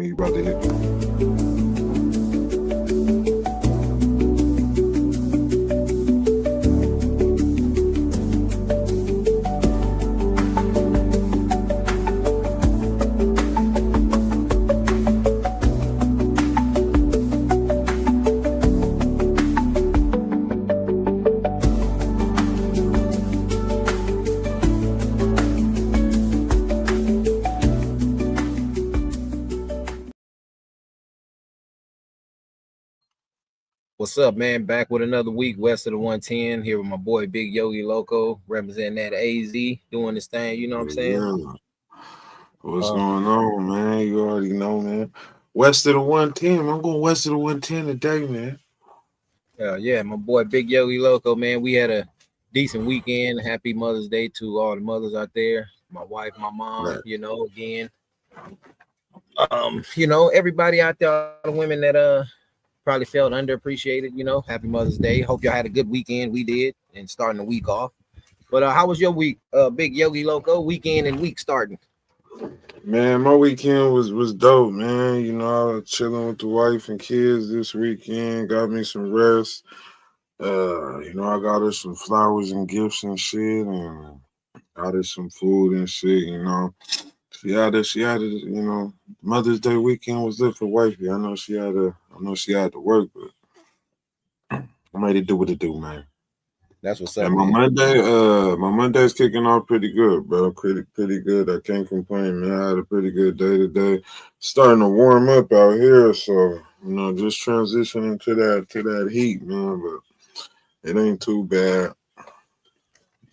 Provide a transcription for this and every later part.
when you about to hit. What's up, man? Back with another week west of the 110 here with my boy Big Yogi Loco, representing that AZ, doing this thing. You know what I'm saying? Yeah. What's going on, man? You already know, man. West of the 110. I'm going west of the 110 today, man. Yeah, my boy Big Yogi Loco, man. We had a decent weekend. Happy Mother's Day to all the mothers out there. My wife, my mom, Right. you know, again. You know, everybody out there, all the women that probably felt underappreciated, you know. Happy Mother's Day. Hope y'all had a good weekend. We did, and starting the week off. But how was your week, Big Yogi Loco? Weekend and week starting. Man, my weekend was dope, man. You know, I was chilling with the wife and kids this weekend. Got me some rest. You know, I got her some flowers and gifts and shit, and got her some food and shit. You know, she had it. You know, Mother's Day weekend was lit for wifey. I know she had to work, but I made it do what it do, man. That's what's up. And my Monday's kicking off pretty good, bro. Pretty good. I can't complain, man. I had a pretty good day today. Starting to warm up out here, so you know, just transitioning to that heat, man. But it ain't too bad.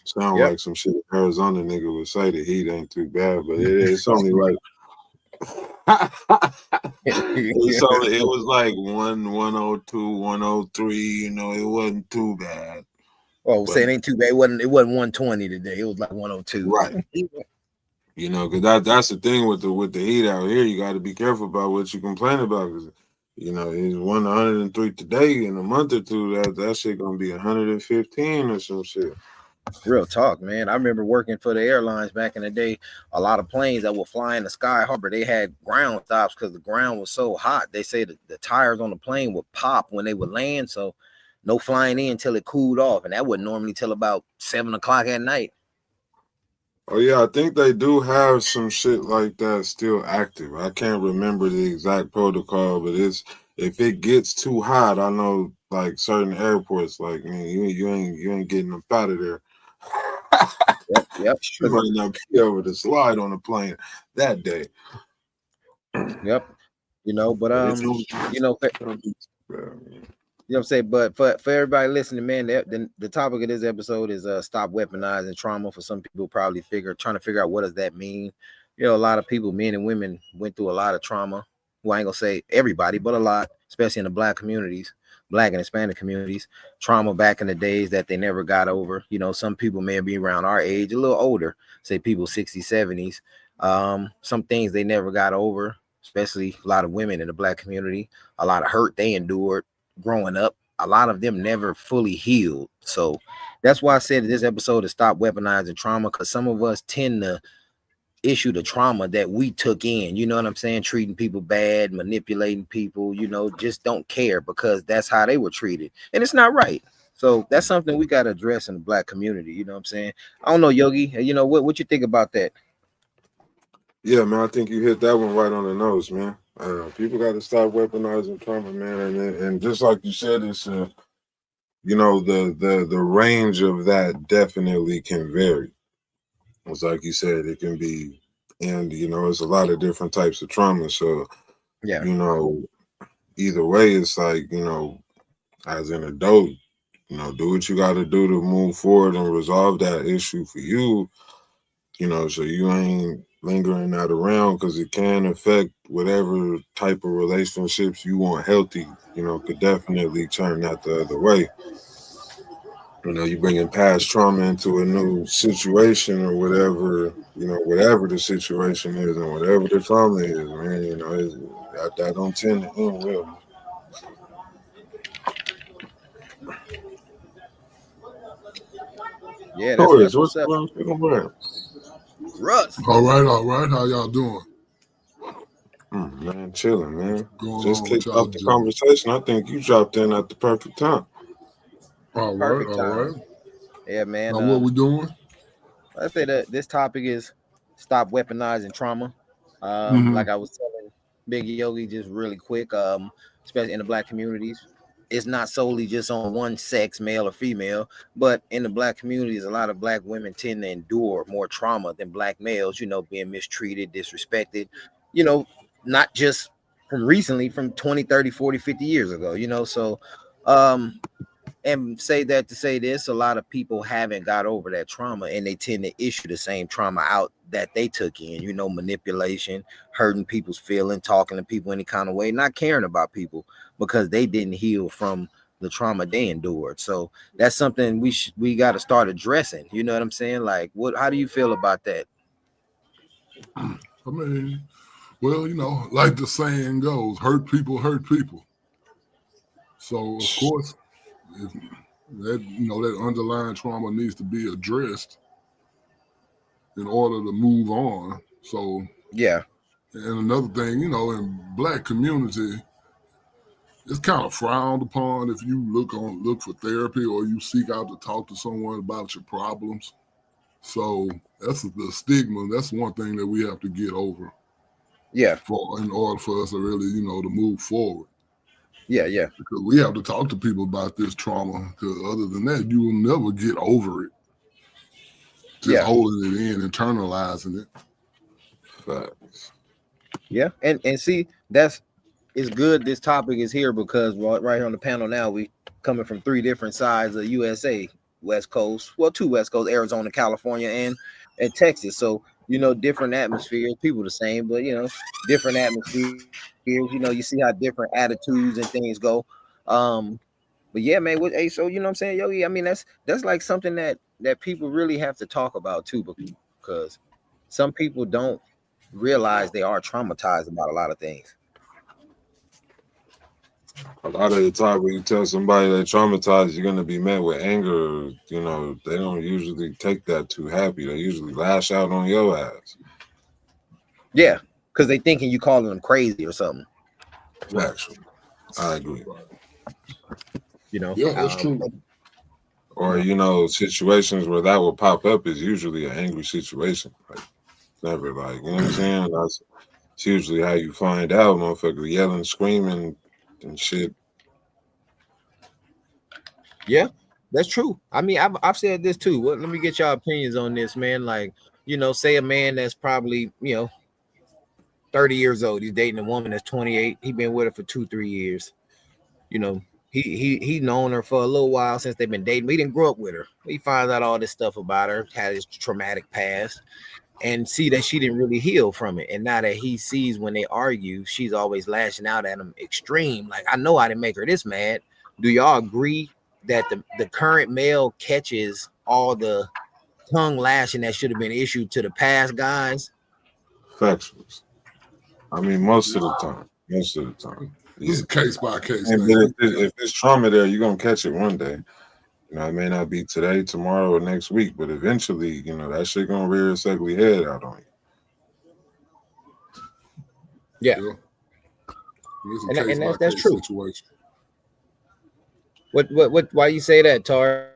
Sound like some shit Arizona nigga would say the heat ain't too bad, but it's only like it was like 102, 103. You know, it wasn't too bad. Oh, say it ain't too bad. It wasn't 120 today. It was like 102. Right. You know, because that's the thing with the heat out here. You got to be careful about what you complain about. Because, you know, it's 103 today. In a month or two, that shit going to be 115 or some shit. Real talk, man. I remember working for the airlines back in the day. A lot of planes that would fly in the Sky Harbor, they had ground stops because the ground was so hot. They say that the tires on the plane would pop when they would land. So no flying in until it cooled off. And that wouldn't normally till about 7 o'clock at night. Oh, yeah, I think they do have some shit like that still active. I can't remember the exact protocol, but if it gets too hot, I know like certain airports, like, man, you ain't getting up out of there. Yep. You might not be able to slide on a plane that day. Yep. You know, but you know, you know what I'm saying? But for everybody listening, man, the topic of this episode is stop weaponizing trauma. For some people, probably trying to figure out what does that mean. You know, a lot of people, men and women, went through a lot of trauma. Well, I ain't gonna say everybody, but a lot, especially in the Black communities, Black and Hispanic communities. Trauma back in the days that they never got over. You know, some people may be around our age, a little older, say people 60s, 70s. Some things they never got over, especially a lot of women in the Black community. A lot of hurt they endured growing up. A lot of them never fully healed. So that's why I said this episode is stop weaponizing trauma, because some of us tend to issue the trauma that we took in, you know what I'm saying? Treating people bad, manipulating people, you know, just don't care because that's how they were treated. And it's not right. So that's something we got to address in the Black community, you know what I'm saying? I don't know, Yogi, you know, what you think about that? Yeah, man, I think you hit that one right on the nose, man. People got to stop weaponizing trauma, man, and just like you said, it's you know, the range of that definitely can vary. It's like you said, it can be, and you know, it's a lot of different types of trauma. So, yeah, you know, either way, it's like, you know, as an adult, you know, do what you got to do to move forward and resolve that issue for you. You know, so you ain't lingering that around, because it can affect whatever type of relationships you want healthy. You know, could definitely turn that the other way. You know, you bringing past trauma into a new situation or whatever, you know, whatever the situation is and whatever the trauma is, man, you know, that don't tend to end well. Yeah, that's what's up. Russ. All right. How y'all doing? Man, chilling, man. What's going Just on with kicked y'all, off the Joe? conversation. I think you dropped in at the perfect time. All right, Perfect all right. time. Yeah, man. Now what we doing? I say that this topic is stop weaponizing trauma. Mm-hmm. Like I was telling Big Yogi just really quick, especially in the black communities, it's not solely just on one sex, male or female, but in the black communities, a lot of black women tend to endure more trauma than black males, being mistreated, disrespected, you know, not just from recently, from 20, 30, 40, 50 years ago, so um and say that to say this, a lot of people haven't got over that trauma and they tend to issue the same trauma out that they took in, manipulation, hurting people's feelings, talking to people any kind of way, not caring about people because they didn't heal from the trauma they endured. So that's something we got to start addressing. You know what I'm saying? Like, how do you feel about that? I mean, well, like the saying goes, hurt people hurt people. So of course, if that underlying trauma needs to be addressed in order to move on. So, Yeah, and another thing, in black community, it's kind of frowned upon if you look for therapy or you seek out to talk to someone about your problems. So that's the stigma. That's one thing that we have to get over yeah, in order for us to really, to move forward. yeah. Because we have to talk to people about this trauma. Because other than that, you will never get over it. Just Yeah. holding it in, internalizing it. Facts. Yeah, and see, it's good this topic is here because right here on the panel now we coming from three different sides of USA, West Coast, well, two West Coast, Arizona, California, and Texas. So different atmospheres, people the same, but different atmospheres. You see how different attitudes and things go. But yeah, man, hey, so what I'm saying, Yogi. I mean, that's like something that people really have to talk about too, because some people don't realize they are traumatized about a lot of things. A lot of the time when you tell somebody they're traumatized, you're gonna be met with anger. They don't usually take that too happy. They usually lash out on your ass. Yeah, because they thinking you calling them crazy or something. Right. Factual. I agree. You know, Yeah, that's um, true. Or situations where that will pop up is usually an angry situation. Like never like you know what I'm saying. It's usually how you find out, motherfucker yelling, screaming, and shit. yeah, that's true. I mean, I've said this too. Let me get y'all opinions on this, man. Like, say a man that's probably 30 years old. He's dating a woman that's 28. He been with her for 2-3 years. You know, he known her for a little while since they've been dating. He didn't grow up with her. He finds out all this stuff about her, had his traumatic past, and see that she didn't really heal from it. And now that he sees when they argue, she's always lashing out at him extreme. Like, I know I didn't make her this mad. Do y'all agree that the current male catches all the tongue lashing that should have been issued to the past guys? Factual. I mean, most of the time. Most of the time. This Yeah. is a case by case And but thing. if there's trauma there, you're gonna catch it one day. It may not be today, tomorrow, or next week, but eventually, that shit gonna rear its ugly head out on you. Yeah, Yeah. It's a and case by that's case true. situation. What? Why you say that, Tar?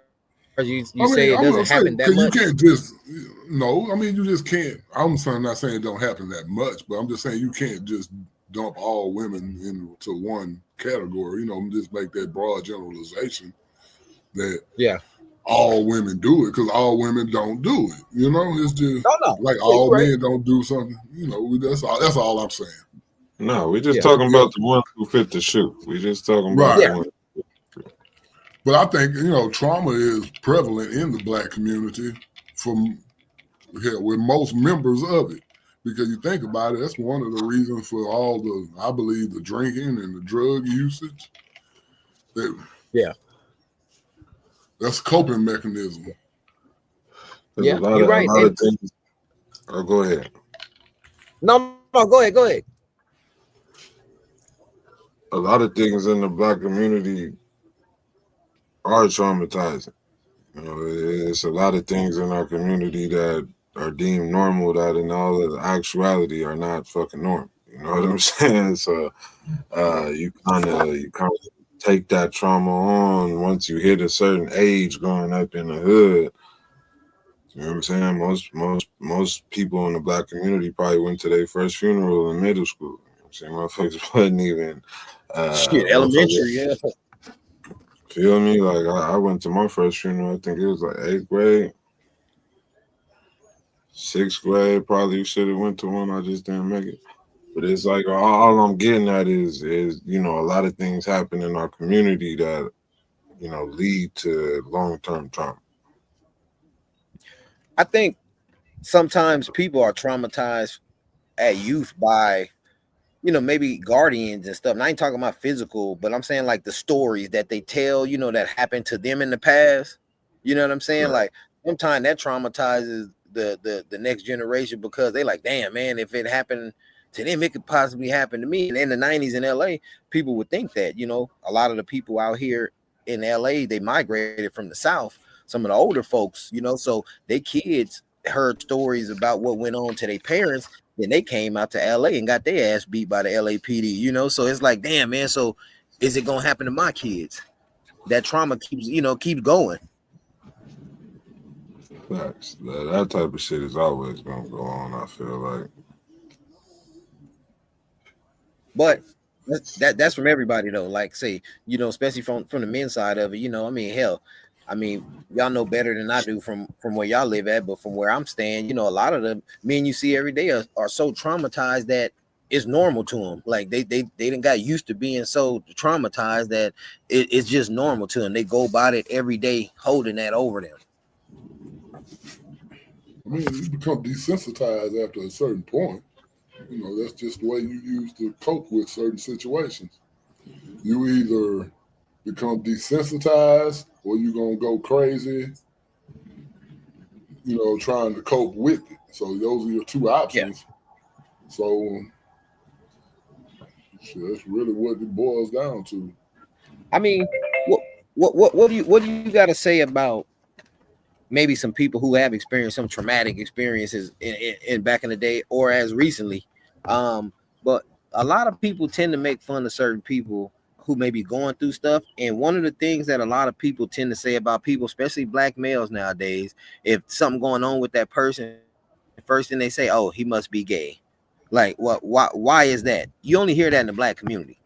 You say it doesn't I mean, happen I'm that gonna say much? because you can't just no. I mean, you just can't. Not saying it don't happen that much, but I'm just saying you can't just dump all women into one category. Just make that broad generalization that Yeah. all women do it because all women don't do it. It's just No. like Yeah, you all right. men don't do something. That's all. That's all I'm saying. No, we're just Yeah. But talking yeah, about the ones who fit the shoe. We're just talking about right. the ones. But I think trauma is prevalent in the black community from with most members of it. Because you think about it, that's one of the reasons for all I believe, the drinking and the drug usage. Yeah. That's a coping mechanism. There's Yeah. a You're right. lot And of things. Oh, go ahead. no, go ahead. Go ahead. A lot of things in the black community are traumatizing. It's a lot of things in our community that are deemed normal that in all actuality are not fucking normal. You know what I'm saying? So you kind of take that trauma on once you hit a certain age growing up in the hood. You know what I'm saying? Most people in the black community probably went to their first funeral in middle school. You know what I'm saying? Motherfuckers wasn't even Shit, elementary, yeah. feel me? Like I went to my first funeral, I think it was like 8th grade. 6th grade, probably should have went to one. I just didn't make it. But it's like all I'm getting at is you know, a lot of things happen in our community that, you know, lead to long-term trauma. I think sometimes people are traumatized at youth by, you know, maybe guardians and stuff. And I ain't talking about physical, but I'm saying like the stories that they tell, you know, that happened to them in the past. You know what I'm saying? Right. Like sometimes that traumatizes the next generation because they like, damn man, if it happened to them, it could possibly happen to me. And in the 90s in LA, people would think that, you know, a lot of the people out here in LA, they migrated from the South, some of the older folks, you know, so they kids heard stories about what went on to their parents. Then they came out to LA and got their ass beat by the LAPD, you know. So it's like, damn, man. So is it gonna happen to my kids? That trauma keeps, you know, keeps going. Facts. That type of shit is always gonna go on, I feel like. But that's from everybody though. Like say, you know, especially from the men's side of it, you know, I mean, hell, I mean, y'all know better than I do from where y'all live at, but from where I'm staying, you know, a lot of the men you see every day are so traumatized that it's normal to them. Like they didn't got used to being so traumatized that it's just normal to them. They go about it every day, holding that over them. I mean, you become desensitized after a certain point. You know, that's just the way you use to cope with certain situations. You either become desensitized or you're going to go crazy, you know, trying to cope with it. So those are your two Yeah. options. So that's really what it boils down to. I mean, what do you got to say about maybe some people who have experienced some traumatic experiences in back in the day or as recently? But a lot of people tend to make fun of certain people who may be going through stuff. And one of the things that a lot of people tend to say about people, especially black males nowadays, if something going on with that person, first thing they say, "Oh, he must be gay." Like, what? Why is that? You only hear that in the black community.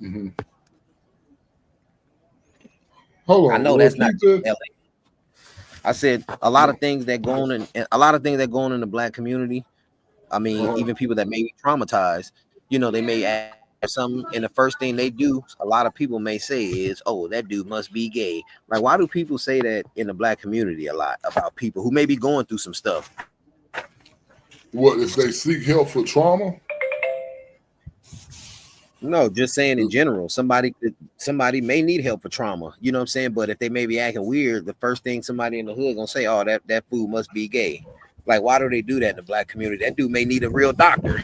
Mm-hmm. Hold I on, know that's not repeat that. LA. I said a lot of things that go on in a lot of things that go on in the black community. I mean, Uh-huh. even people that may be traumatized, you know, they may ask something, and the first thing they do, a lot of people may say is, "Oh, that dude must be gay." Like, why do people say that in the black community a lot about people who may be going through some stuff? What if they seek help for trauma? No, just saying in general, somebody may need help for trauma. You know what I'm saying? But if they may be acting weird, the first thing somebody in the hood gonna say, "Oh, that fool must be gay." Like, why do they do that in the black community? That dude may need a real doctor.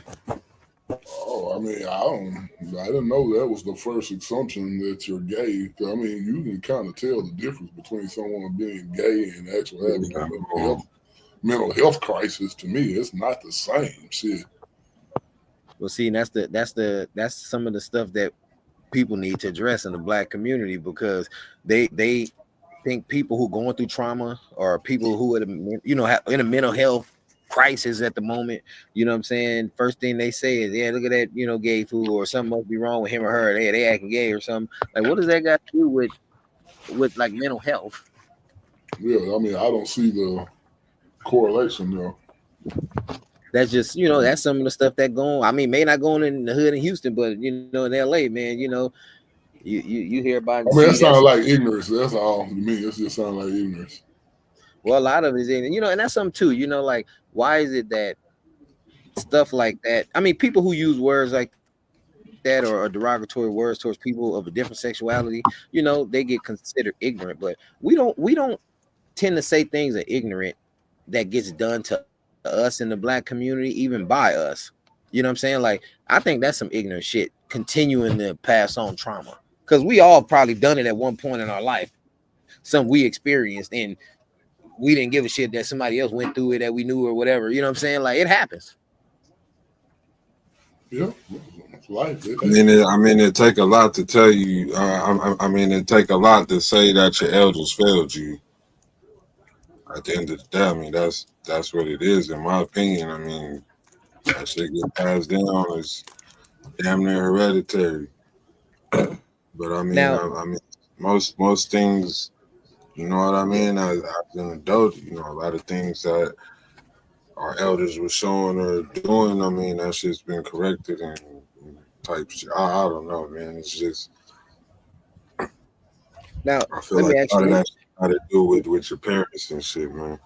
Oh, I mean, I didn't know that was the first assumption that you're gay. I mean, you can kind of tell the difference between someone being gay and actually having a mental health crisis. To me, it's not the same shit. Well, see, that's some of the stuff that people need to address in the black community because they think people who going through trauma or people who are, you know, in a mental health crisis at the moment, you know what I'm saying? First thing they say is, "Yeah, look at that, you know, gay fool," or something must be wrong with him or her. They acting gay or something. Like, what does that got to do with like mental health? Yeah, I mean, I don't see the correlation there. That's just, you know, that's some of the stuff that going. I mean, may not going in the hood in Houston, but you know, in LA, man, you know, you hear about and I mean, that see that. sounds like ignorance. That's all to me. It just sounds like ignorance. Well, a lot of it is, you know, and that's something too. You know, like why is it that stuff like that? I mean, people who use words like that or derogatory words towards people of a different sexuality, you know, they get considered ignorant. But we don't tend to say things are ignorant that gets done to us in the black community, even by us. You know what I'm saying? Like, I think that's some ignorant shit, continuing to pass on trauma. Because we all probably done it at one point in our life, something we experienced, and we didn't give a shit that somebody else went through it that we knew or whatever. You know what I'm saying? Like, it happens. Yeah, it's life. I mean, it take a lot to tell you. I mean, it take a lot to say that your elders failed you. At the end of the day, I mean, that's what it is, in my opinion. I mean, that shit get passed down. It's damn near hereditary. But Now, I mean, most things, you know what I mean. As an adult, you know, a lot of things that our elders were showing or doing. I mean, that shit's been corrected and type shit. I don't know, man. It's just now I feel let like me a lot of actually. that shit got to do with your parents and shit, man.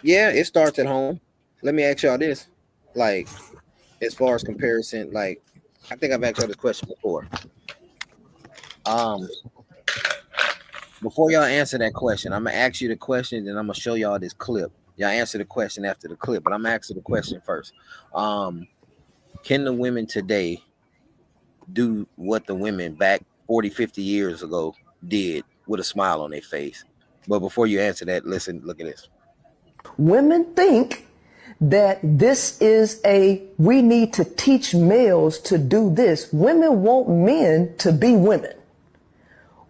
Yeah, it starts at home. Let me ask y'all this: like, as far as comparison, like, I think I've asked y'all this question before. Um, Before y'all answer that question, I'm gonna ask you the question, and I'm gonna show y'all this clip. Y'all answer the question after the clip, but I'm gonna answer the question first. Um, can the women today do what the women back 40, 50 years ago did with a smile on their face? But before you answer that, listen, look at this. Women think that we need to teach males to do this. Women want men to be women.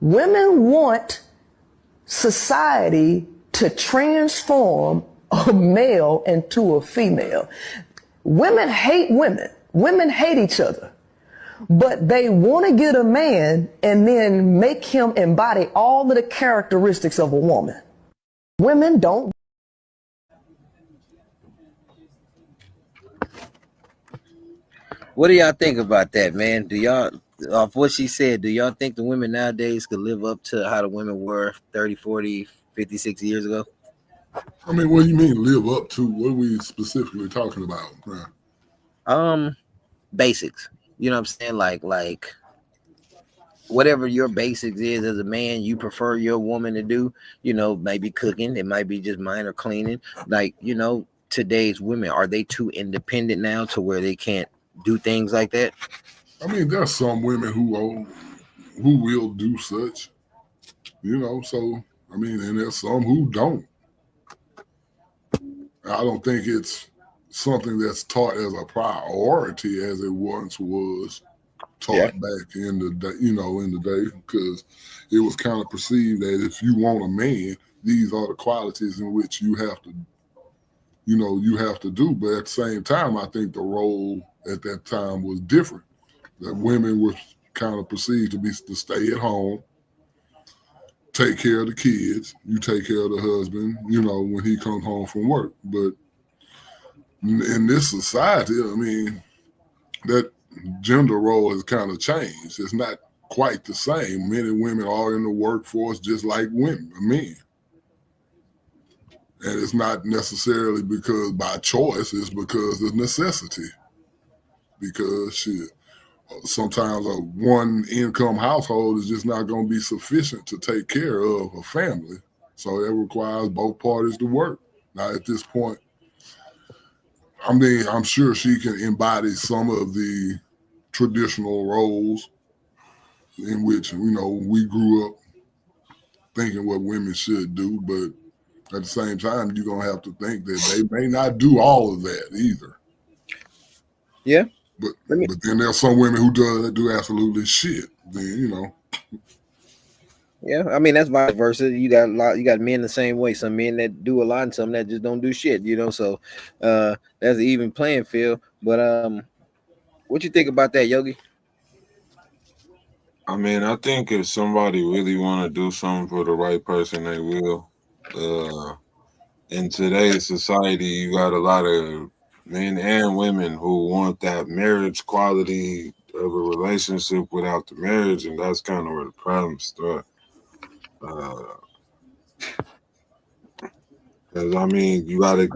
Women want society to transform a male into a female. Women hate women. Women hate each other. But they want to get a man and then make him embody all of the characteristics of a woman. Women don't. What do y'all think about that, man? Do y'all, off what she said, do y'all think the women nowadays could live up to how the women were 30, 40, 50, 60 years ago? I mean, what do you mean live up to? What are we specifically talking about? Basics. You know what I'm saying? Like whatever your basics is as a man, you prefer your woman to do, you know, maybe cooking, it might be just minor cleaning. Like, you know, today's women, are they too independent now to where they can't do things like that? I mean, there's some women who will do such, you know. So I mean, and there's some who don't. I don't think it's something that's taught as a priority as it once was taught back in the day, you know, in the day, because it was kind of perceived that if you want a man, these are the qualities in which you have to, you know, you have to do. But at the same time, I think the role at that time was different. That women were kind of perceived to be to stay at home, take care of the kids, you take care of the husband, you know, when he comes home from work. But in this society, I mean, that gender role has kind of changed. It's not quite the same. Men and women are in the workforce just like men. And it's not necessarily because by choice, it's because of necessity. Because shit, sometimes a one income household is just not going to be sufficient to take care of a family. So it requires both parties to work. Now, at this point, I mean, I'm sure she can embody some of the traditional roles in which, you know, we grew up thinking what women should do. But at the same time, you're going to have to think that they may not do all of that either. Yeah. But then there's some women who do absolutely shit. Then, you know. Yeah, I mean that's vice versa. You got men the same way. Some men that do a lot and some that just don't do shit, you know. So that's an even playing field. But what you think about that, Yogi? I mean, I think if somebody really want to do something for the right person, they will. In today's society, you got a lot of men and women who want that marriage quality of a relationship without the marriage, and that's kind of where the problem start. Because I mean, you gotta.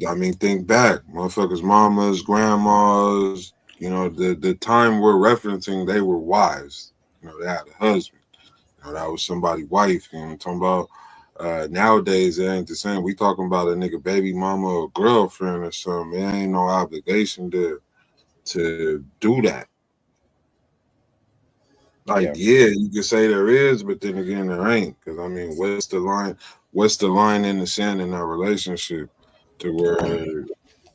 I mean, think back, motherfuckers, mamas, grandmas. You know, the time we're referencing, they were wives. You know, they had a husband. You know, that was somebody's wife. You know what I'm talking about? Nowadays, it ain't the same. We talking about a nigga baby mama or girlfriend or something. There ain't no obligation to do that. Like, yeah, you can say there is, but then again, there ain't. Because I mean, what's the line? What's the line in the sand in that relationship to where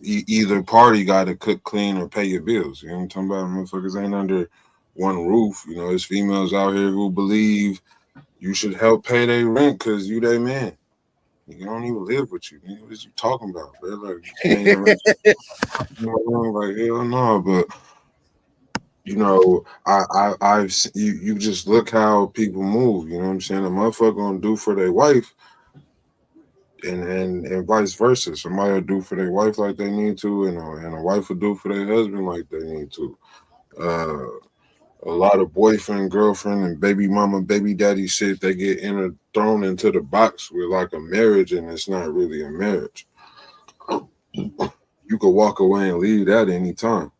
either party got to cook, clean, or pay your bills. You know what I'm talking about? Motherfuckers ain't under one roof. You know, there's females out here who believe you should help pay their rent because you their man. You don't even live with you. What are you talking about, bro? Like, you paying your rent. Like, hell no. But you know, I've you just look how people move. You know what I'm saying? A motherfucker gonna do for their wife, and vice versa. Somebody will do for their wife like they need to, and a wife will do for their husband like they need to. A lot of boyfriend, girlfriend, and baby mama, baby daddy shit, they get thrown into the box with like a marriage, and it's not really a marriage. You could walk away and leave that anytime.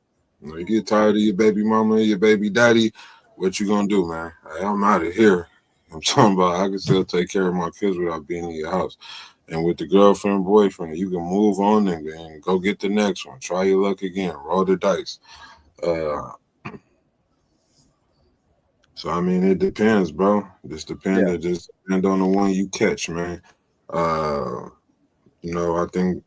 You know, you get tired of your baby mama and your baby daddy, what you gonna do, man? Hey, I'm out of here. I'm talking about I can still take care of my kids without being in your house. And with the girlfriend, boyfriend, you can move on and go get the next one. Try your luck again. Roll the dice. So I mean, it depends, bro. Just depend. Yeah. It just depend on the one you catch, man. You know, I think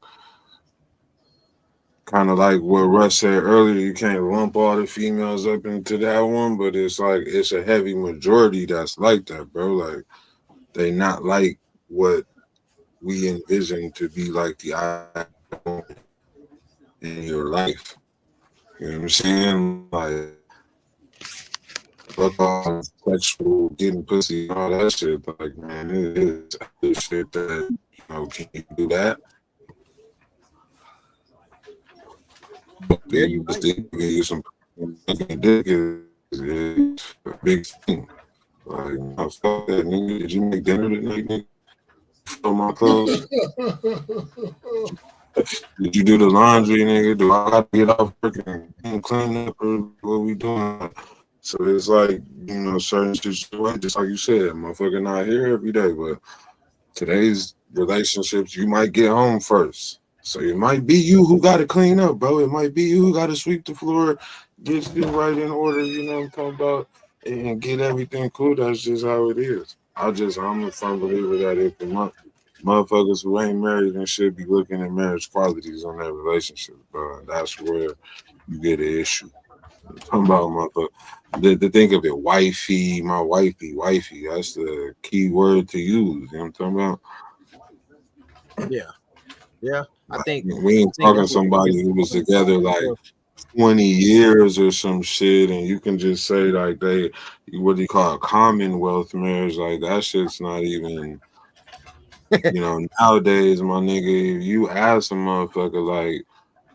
kind of like what Russ said earlier, you can't lump all the females up into that one, but it's like it's a heavy majority that's like that, bro. Like they not like what we envision to be like the ideal in your life. You know what I'm saying? Like fuck all sexual getting pussy and all that shit. Like, man, it is the shit that, you know, can you do that? Yeah, you just give you some dick is a big thing. Like, I fuck that nigga. Did you make dinner tonight, nigga? Fill my clothes. Did you do the laundry, nigga? Do I got to get off work and clean up, or what we doing? So it's like, you know, certain situations, just like you said, motherfucker not here every day, but today's relationships, you might get home first. So it might be you who got to clean up, bro. It might be you who got to sweep the floor, get shit right in order, you know what I'm talking about, and get everything cool. That's just how it is. I'm a firm believer that if the motherfuckers who ain't married and should be looking at marriage qualities on their relationship, bro. That's where you get an issue. I'm talking about motherfucker. To think of it, wifey, my wifey. That's the key word to use. You know what I'm talking about? Yeah. I think we ain't talking somebody who was together like 20 years or some shit, and you can just say like they, what do you call it, commonwealth marriage? Like that shit's not even. You know, nowadays, my nigga, if you ask a motherfucker like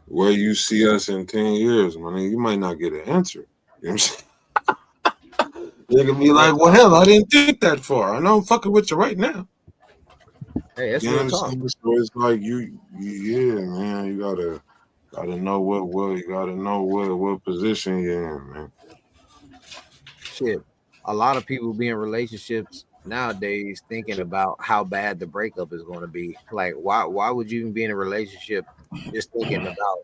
where you see us in 10 years, my nigga, you might not get an answer. You know what I'm saying? They can be like, well, hell, I didn't think that far. I know I'm fucking with you right now. Hey, that's real talk. So it's like yeah, man, you gotta know what position you're in, man. Shit, a lot of people be in relationships nowadays thinking about how bad the breakup is going to be. Like, why would you even be in a relationship just thinking about,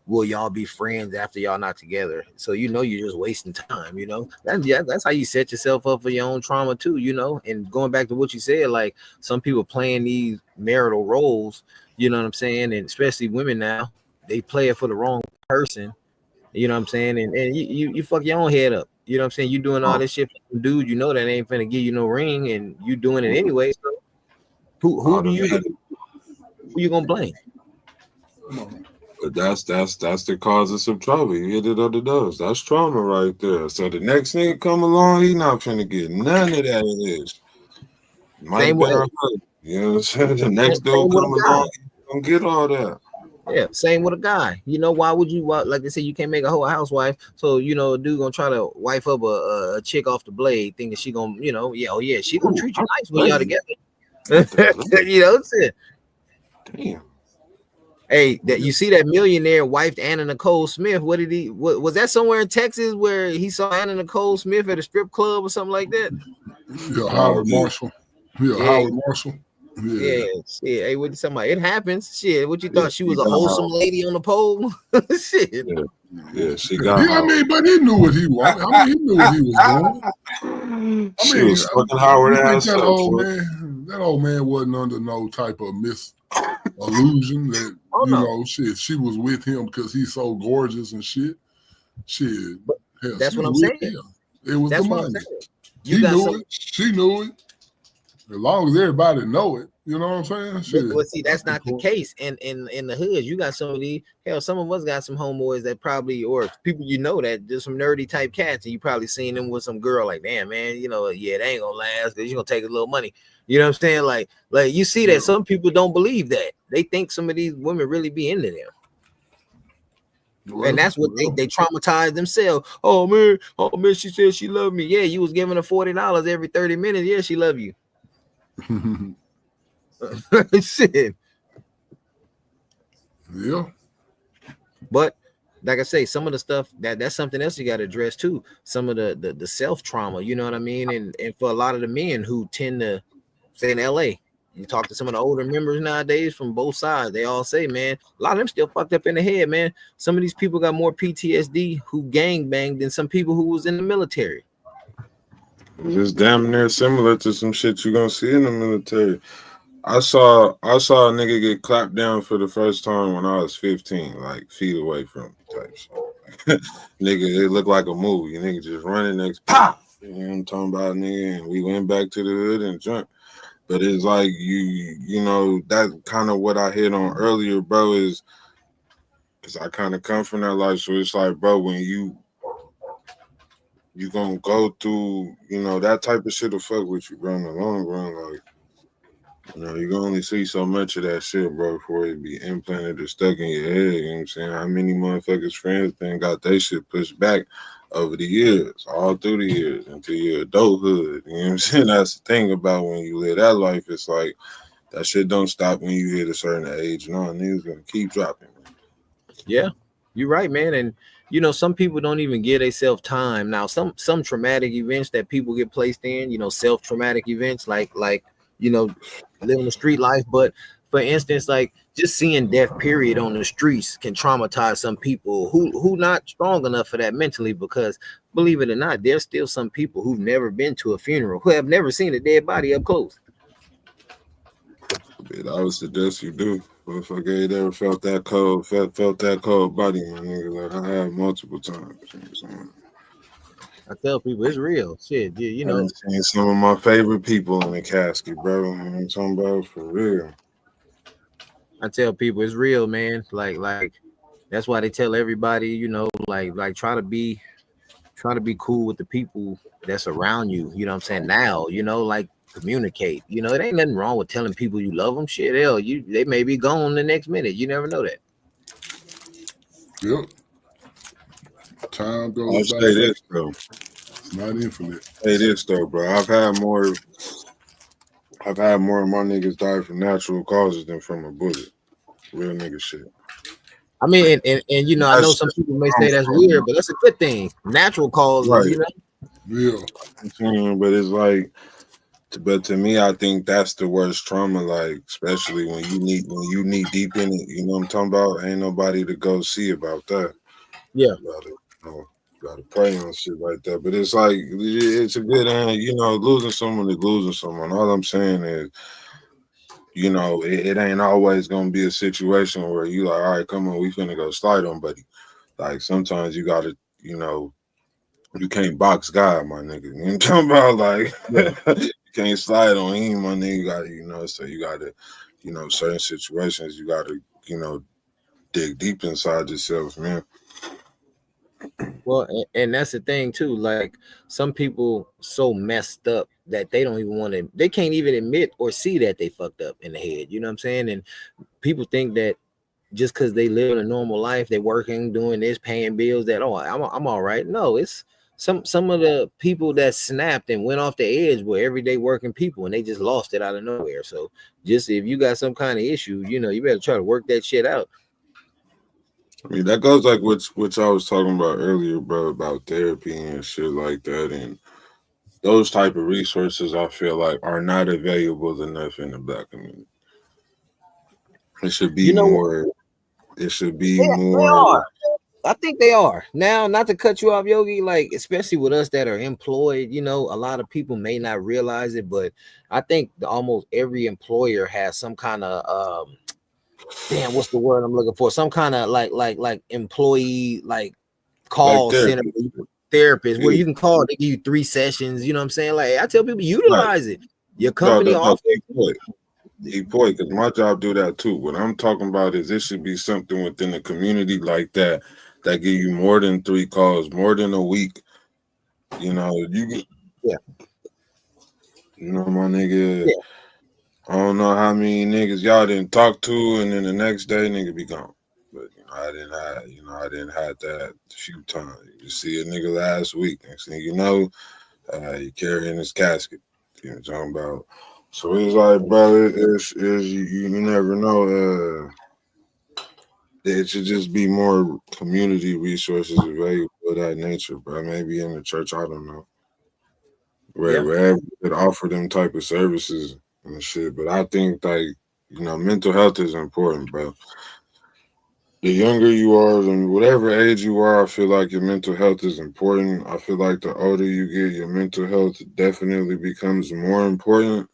will y'all be friends after y'all not together? So you know you're just wasting time. You know that's how you set yourself up for your own trauma too. You know, and going back to what you said, like some people playing these marital roles. You know what I'm saying, and especially women now, they play it for the wrong person. You know what I'm saying, and you fuck your own head up. You know what I'm saying? You doing all this shit for some dude, you know that ain't finna give you no ring, and you doing it anyway. So who you gonna blame? But that's the cause of some trouble. You hit it on the nose. That's trauma right there. So the next nigga come along, he not finna get none of that. It is. Might better. You know what I'm saying? The next dude come along, he gonna get all that. Yeah, same with a guy. You know, why would you, like they say, you can't make a whole housewife. So, you know, a dude gonna try to wife up a chick off the blade, thinking she gonna, you know, she gonna treat you nice when y'all together. You know, that's it. Damn. Hey, that you see that millionaire wifed Anna Nicole Smith. What was that somewhere in Texas where he saw Anna Nicole Smith at a strip club or something like that? Yeah, Howard Marshall. Howard Marshall. Yeah, shit. Hey, what you talking about? It happens. Shit, what you thought she was a wholesome lady on the pole? Shit. Yeah, she got. Yeah, I mean, but he knew what he wanted. I mean, he knew what he was doing. She was fucking Howard ass that old man wasn't under no type of illusion that no. shit, she was with him because he's so gorgeous and shit. Shit, hell, That's she what was I'm with saying. him. It was That's the what I'm money. saying. He knew it. She knew it. As long as everybody know it, you know what I'm saying? Shit. Well, see, that's not the case in the hood. You got some of these. Hell, some of us got some homeboys that probably, or people that just some nerdy type cats, and you probably seen them with some girl. Like, damn, man, yeah, they ain't gonna last because you gonna take a little money. You know what I'm saying? Like you see that some people don't believe that. They think some of these women really be into them. Well, and that's what they traumatize themselves. Oh man, she said she loved me. Yeah, you was giving her $40 every 30 minutes. Yeah, she love you. Shit. Yeah. But like I say, some of the stuff that's something else you got to address too. Some of the self trauma, you know what I mean? And for a lot of the men who tend to say in LA, you talk to some of the older members nowadays from both sides, they all say, man, a lot of them still fucked up in the head, man. Some of these people got more PTSD who gang banged than some people who was in the military. It's damn near similar to some shit you're gonna see in the military. I saw a nigga get clapped down for the first time when I was 15, like feet away from me type shit. Nigga, it looked like a movie. Nigga just running next, pop. You know what I'm talking about, nigga? And we went back to the hood and jumped. But it's like you know, that's kind of what I hit on earlier, bro, is because I kind of come from that life. So it's like, bro, when you gonna go through, that type of shit to fuck with you, bro, in the long run, like, you can only see so much of that shit, bro, before it be implanted or stuck in your head. You know what I'm saying? How many motherfuckers' friends then got their shit pushed back over the years, all through the years, into your adulthood? You know what I'm saying? That's the thing about when you live that life. It's like that shit don't stop when you hit a certain age. Niggas gonna keep dropping. Yeah, you're right, man. And some people don't even give themselves time. Now, some traumatic events that people get placed in, self-traumatic events like living the street life. But for instance, like just seeing death period on the streets can traumatize some people who not strong enough for that mentally, because believe it or not, there's still some people who've never been to a funeral, who have never seen a dead body up close. I would suggest you do. Motherfucker ain't ever felt that cold, felt that cold body, my nigga. Like I have multiple times. You know what I'm saying? I tell people it's real shit. I've seen some of my favorite people in the casket, bro. You know what I'm talking about? For real. I tell people it's real, man. Like that's why they tell everybody, like try to be cool with the people that's around you. You know what I'm saying? Now, like communicate. It ain't nothing wrong with telling people you love them. Shit, hell, they may be gone the next minute. You never know that. Yep. Time goes. I'll say this though. It's not infinite. Say this though, bro. I've had more of my niggas die from natural causes than from a bullet. Real nigga shit. I mean, and I know some people may say that's weird, but that's a good thing. Natural causes, right. Yeah. But it's like, but to me, I think that's the worst trauma. Like, especially when you need deep in it. You know what I'm talking about? Ain't nobody to go see about that. Yeah. Gotta pray on shit like that. But it's like it's a good end. Losing someone is losing someone. All I'm saying is, it ain't always gonna be a situation where you like, all right, come on, we finna go slide on, buddy. Like sometimes you gotta, you can't box God, my nigga. You know what I'm talking about? Like you can't slide on him, my nigga. You gotta, so you gotta, certain situations you gotta, dig deep inside yourself, man. Well, and that's the thing too. Like some people so messed up that they don't even want to. They can't even admit or see that they fucked up in the head. You know what I'm saying? And people think that just because they live a normal life, they're working, doing this, paying bills, that I'm all right. No, it's some of the people that snapped and went off the edge were everyday working people, and they just lost it out of nowhere. So just if you got some kind of issue, you better try to work that shit out. I mean, that goes like which I was talking about earlier, bro, about therapy and shit like that. And those type of resources, I feel like, are not available enough in the Black community. It should be more. It should be more. I think they are now. Not to cut you off, Yogi. Like especially with us that are employed, you know, a lot of people may not realize it, but I think almost every employer has some kind of damn, what's the word I'm looking for? Some kind of like employee like call like center therapist where you can call. They give you 3 sessions. You know what I'm saying? Like I tell people, utilize it. Your company offers. Because my job do that too. What I'm talking about is it should be something within the community like that give you more than 3 calls, more than a week. You know, you get, you know, my nigga. Yeah. I don't know how many niggas y'all didn't talk to, and then the next day nigga be gone. But I didn't have that a few times. You see a nigga last week, next thing you know, you carrying his casket. You know what I'm talking about? So it's like, bro, you never know. It should just be more community resources available of that nature, bro. Maybe in the church, I don't know. Wherever it offer them type of services and shit. But I think like, you know, mental health is important, bro. The younger you are, and whatever age you are, I feel like your mental health is important. I feel like the older you get, your mental health definitely becomes more important.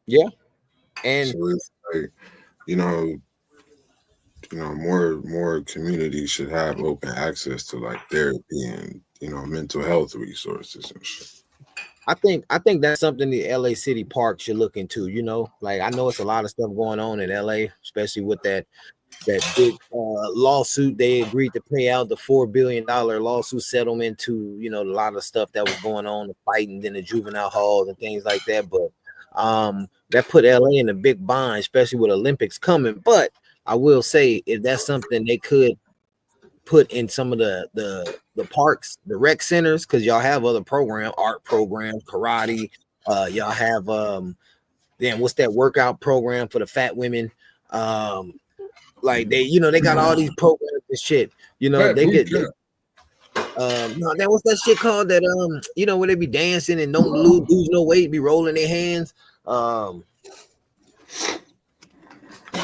Yeah. And so it's like, you know, more communities should have open access to like therapy and, you know, mental health resources and shit. I think that's something the LA City Park should look into. You know, like I know it's a lot of stuff going on in LA, especially with that big lawsuit. They agreed to pay out the $4 billion lawsuit settlement to, you know, a lot of stuff that was going on, the fighting in the juvenile halls and things like that. But that put LA in a big bind, especially with Olympics coming. But I will say, if that's something they could put in some of the parks, the rec centers, because y'all have other art programs, karate. Y'all have what's that workout program for the fat women? Like they, you know, they got all these programs and shit. You know, they get no, that what's that shit called that you know, where they be dancing and don't lose no weight, be rolling their hands. Whatever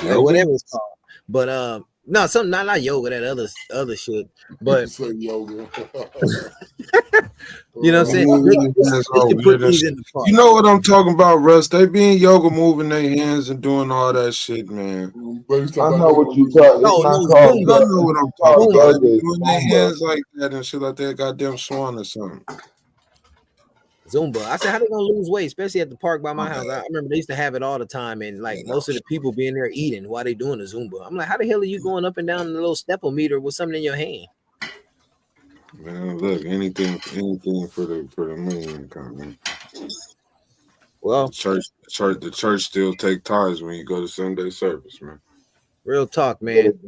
it's called. But no, something not yoga, that other shit. But yoga. You know what I'm saying? They can put these in the park. You know what I'm talking about, Russ? They be in yoga, moving their hands and doing all that shit, man. I know what you talking about. I know what I'm talking about. Doing their hands like that and shit like that, goddamn swan or something. Zumba. I said, how they gonna lose weight, especially at the park by my house? I remember they used to have it all the time, and like most of the people being there eating while they doing the Zumba. I'm like, how the hell are you going up and down the little stepometer with something in your hand? Man, look, anything for the money income, man. Well, the church still take tithes when you go to Sunday service, man. Real talk, man.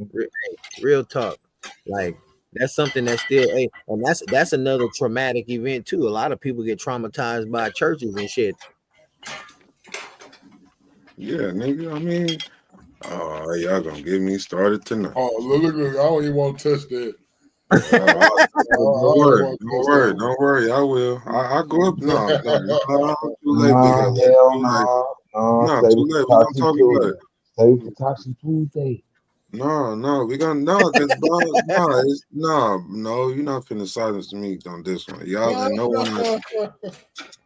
Real talk. Like that's something that's still and that's another traumatic event too. A lot of people get traumatized by churches and shit. Yeah, nigga. I mean, oh, y'all gonna get me started tonight. Oh, look, I don't even want to touch that. Don't worry. I will. I go up. No, too late. No, too late. We're gonna talk about it. Save for Toxic Tuesday. No, we're gonna no, you're not finna silence me on this one. Y'all no one.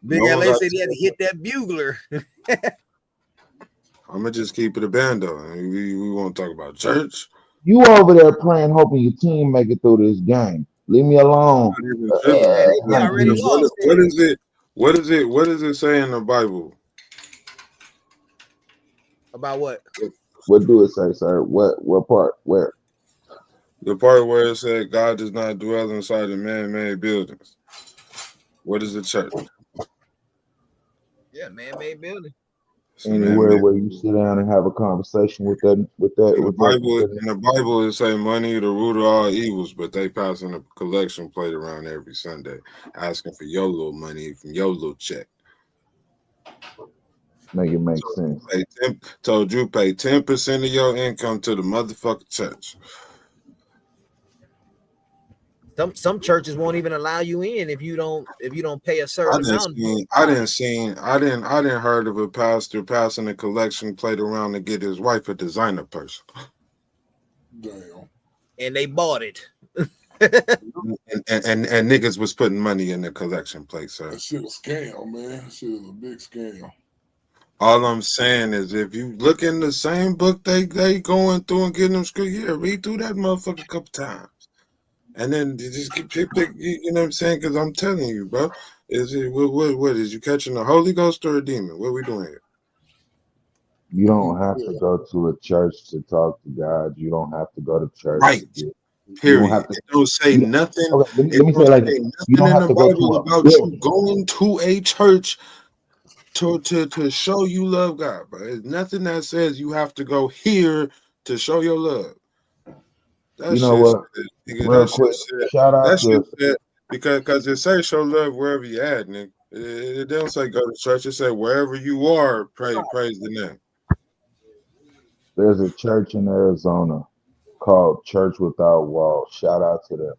Big LA said he had to hit that bugler. I'm gonna just keep it a band though. We won't talk about church. You over there playing, hoping your team make it through this game. Leave me alone. What is it say in the Bible? About what? What do it say, sir? What part? Where? The part where it said God does not dwell inside of man-made buildings. What is the church? Yeah, man-made building. Anywhere where you sit down and have a conversation with that. In the Bible, it say money the root of all evils, but they passing a collection plate around every Sunday, asking for your little money from your little check. Make it make sense. Told you pay 10% of your income to the motherfucking church. Some churches won't even allow you in if you don't pay a certain amount. I didn't heard of a pastor passing a collection plate around to get his wife a designer purse. Damn. And they bought it. and niggas was putting money in the collection plate, sir. That shit a scam, man. That shit is a big scam. All I'm saying is, if you look in the same book they going through and getting them screwed, yeah, read through that motherfucker a couple times, and then you just pick, you know what I'm saying? Because I'm telling you, bro, is it what is you catching the Holy Ghost or a demon? What are we doing here? You don't have to go to a church to talk to God. You don't have to go to church Right. to get. Period. You don't have to. It don't say nothing. Okay, let It me say don't it like say this. You nothing don't in have the to go to Bible a about building. you going to a church to show you love God, but there's nothing that says you have to go here to show your love. That You know shit what? said, nigga, Real that shit quick, said, shout that out shit to said, because it say show love wherever you at, nigga. It don't say go to church. It say wherever you are, praise the name. there's a church in Arizona called Church Without Walls. Shout out to them.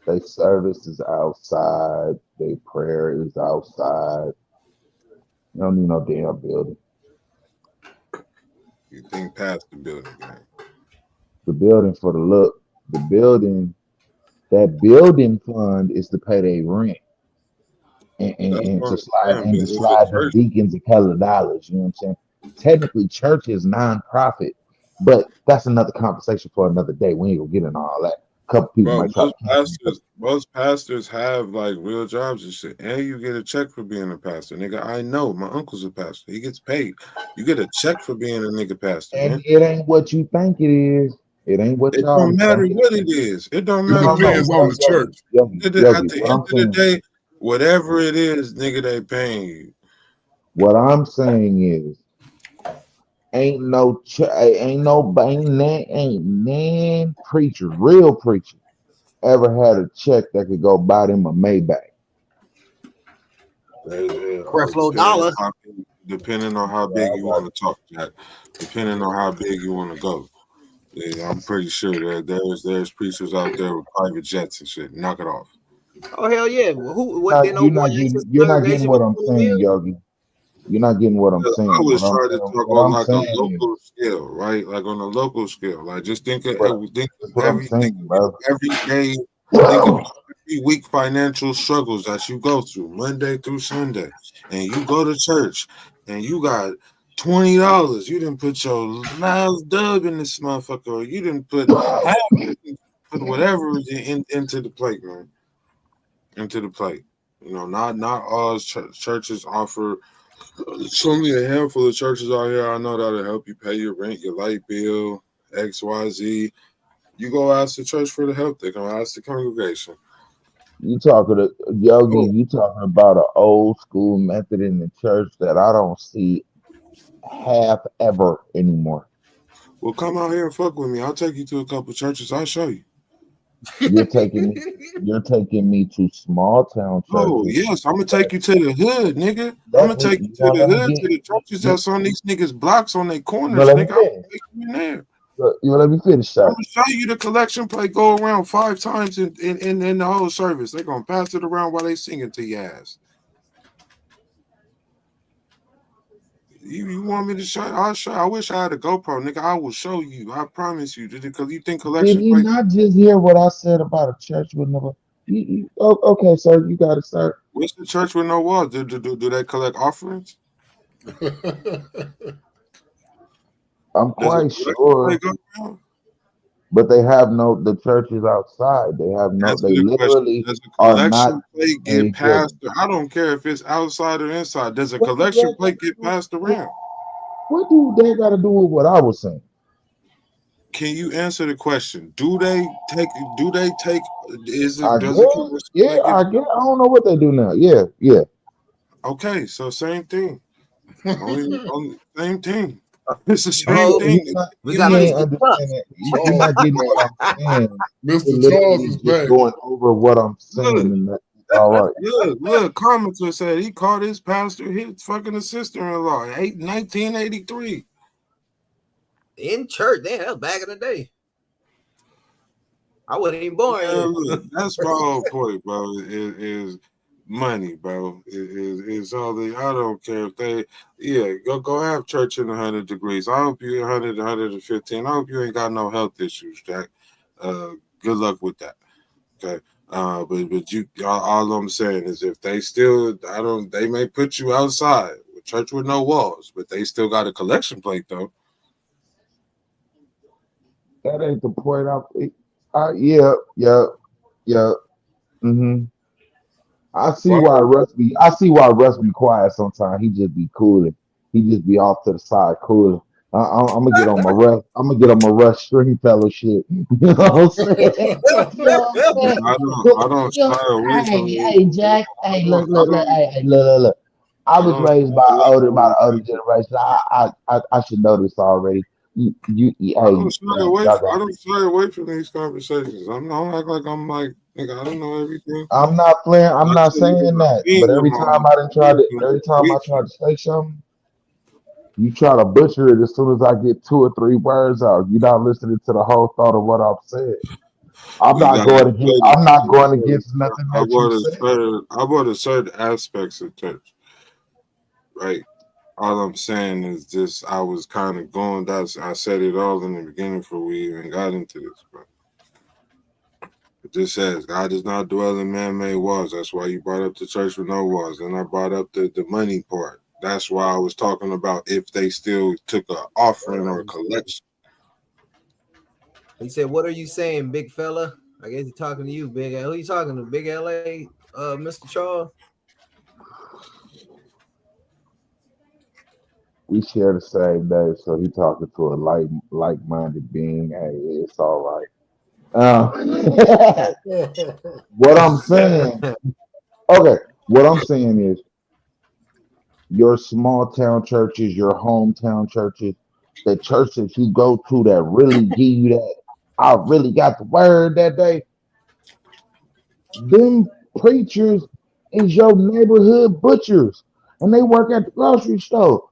They service is outside. They prayer is outside. You don't need no damn building. You think past the building, man. The building for the look. The building, that building fund is to pay their rent That's and what to I'm slide saying. and But to it's a slide the church. deacons a couple of dollars. You know what I'm saying? Technically, church is non-profit, but that's another conversation for another day. We ain't gonna get into all that. A couple people Bro, might try to cancel me. most pastors have like real jobs and shit, and you get a check for being a pastor, nigga. I know my uncle's a pastor; he gets paid. You get a check for being a nigga pastor, And man. it ain't what you think it is. It ain't what It y'all don't matter think it what is. it is. It don't It matter No, no. what it depends is. What on I'm the Yogi, church. Yogi, At Yogi. the What end I'm of the saying, day, whatever it is, nigga, they paying you. what I'm saying is, ain't no, ain't nan preacher, real preacher, ever had a check that could go buy them a Maybach. Creflo Dollar. Depending on how big you want to talk, Jack. Depending on how big you want to go. Yeah, I'm pretty sure that there's preachers out there with private jets and shit. Knock it off. Oh hell yeah! Well, what? Now, Then old boy asked his you're not getting congregation what was I'm 20 saying, million. Yogi. You're not getting what I'm I saying. was trying to talk What on I'm like a saying local scale, right? Like on a local scale. Like just think of what, that's what I'm saying, bro. every day. Think of every week financial struggles that you go through Monday through Sunday, and you go to church, and you got $20. You didn't put your last dub in this motherfucker, or you didn't put half, put whatever into the plate, man. Into the plate. You know, not all churches offer. It's only a handful of churches out here I know that'll help you pay your rent, your light bill, XYZ. You go ask the church for the help. They're gonna ask the congregation. You talking to Yogi? Oh, You talking about an old school method in the church that I don't see half ever anymore. well, come out here and fuck with me. I'll take you to a couple churches. I'll show you. You're taking me. You're taking me to small town Oh churches. yes, I'm gonna take you to the hood, nigga. I'm gonna Exactly. take you You to know, the let me hood, get. to the churches You that's on these niggas' blocks on their know, corners, let me nigga. I'm finish. gonna take you in there. You let me finish, I'm sir. gonna show you the collection plate go around 5 times in the whole service. They're gonna pass it around while they singing to your ass. You want me to show? I'll show. I wish I had a GoPro, nigga. I will show you. I promise you. Because you think Did collection he plate? not just hear what I said about a church with no? Okay, sir. You got to start. What's the church with no walls? Do they collect offerings? I'm Does a quite collection sure, plate go around? but they have no. The church is outside. They have no. Answer They the question. literally Does a are not collection plate get a passed? building. I don't care if it's outside or inside. Does a What do collection that got plate to get do? passed around? What do they got to do with what I was saying? Can you answer the question? Do they take? Is it? I Does a guess. collection Yeah, plate get? I guess. I don't know what they do now. Yeah, yeah. Okay, so same thing. Only same thing. It's the same Oh, thing. we He got ain't Mr. Tuck. understanding. You're Charles not is getting what back. I'm saying. You're Mr. Charles literally is just back. going over what I'm saying, Look, and that's all right. look. Commenter said he caught his pastor hit fucking his sister-in-law. 1983. In church. Damn, that was back in the day. I wasn't even born Yeah, yet. look, that's my whole point, bro. Is money, bro. It's all the. I don't care if they. Yeah, go have church in 100 degrees. I hope you 100, 115. I hope you ain't got no health issues, Jack. Good luck with that. Okay. But you all I'm saying is if they still they may put you outside with church with no walls, but they still got a collection plate though. That ain't the point. Yeah, yeah, yeah. Mm-hmm. Why? I see why Russ be quiet sometimes. He just be cooling. He just be off to the side cooling. I'm gonna get on my Russ. I'm gonna get on my Russ Stringfellow shit. You know what I'm saying? You know what I'm saying? I don't You know, shy away from it. hey, Jack. Hey, look. Hey, look. I I was don't raised shy away by from the older generation. I should know this already. Hey, man, y'all I got. don't shy away from these conversations. I don't act like I'm like nigga, I don't know everything. I'm not playing. I'm I not tell you saying what that. I've seen But with my own every time I we try to say something, you try to butcher it as soon as I get 2 or 3 words out. You're not listening to the whole thought of what I've said. we got I'm not going against nothing that you said. I bought a certain aspects of church, right? All I'm saying is just I was kind of going. I said it all in the beginning before we even got into this, bro. It just says God does not dwell in man-made walls. That's why you brought up the church with no walls. And I brought up the money part. That's why I was talking about if they still took an offering or a collection. He said, "What are you saying, big fella?" I guess he's talking to you, big. Who you talking to, big LA, Mr. Charles? We share the same day, so he talking to a like-minded being. Hey, it's all right. What I'm saying, okay. What I'm saying is your small town churches, your hometown churches, the churches you go to that really give you that. I really got the word that day. Them preachers is your neighborhood butchers, and they work at the grocery store.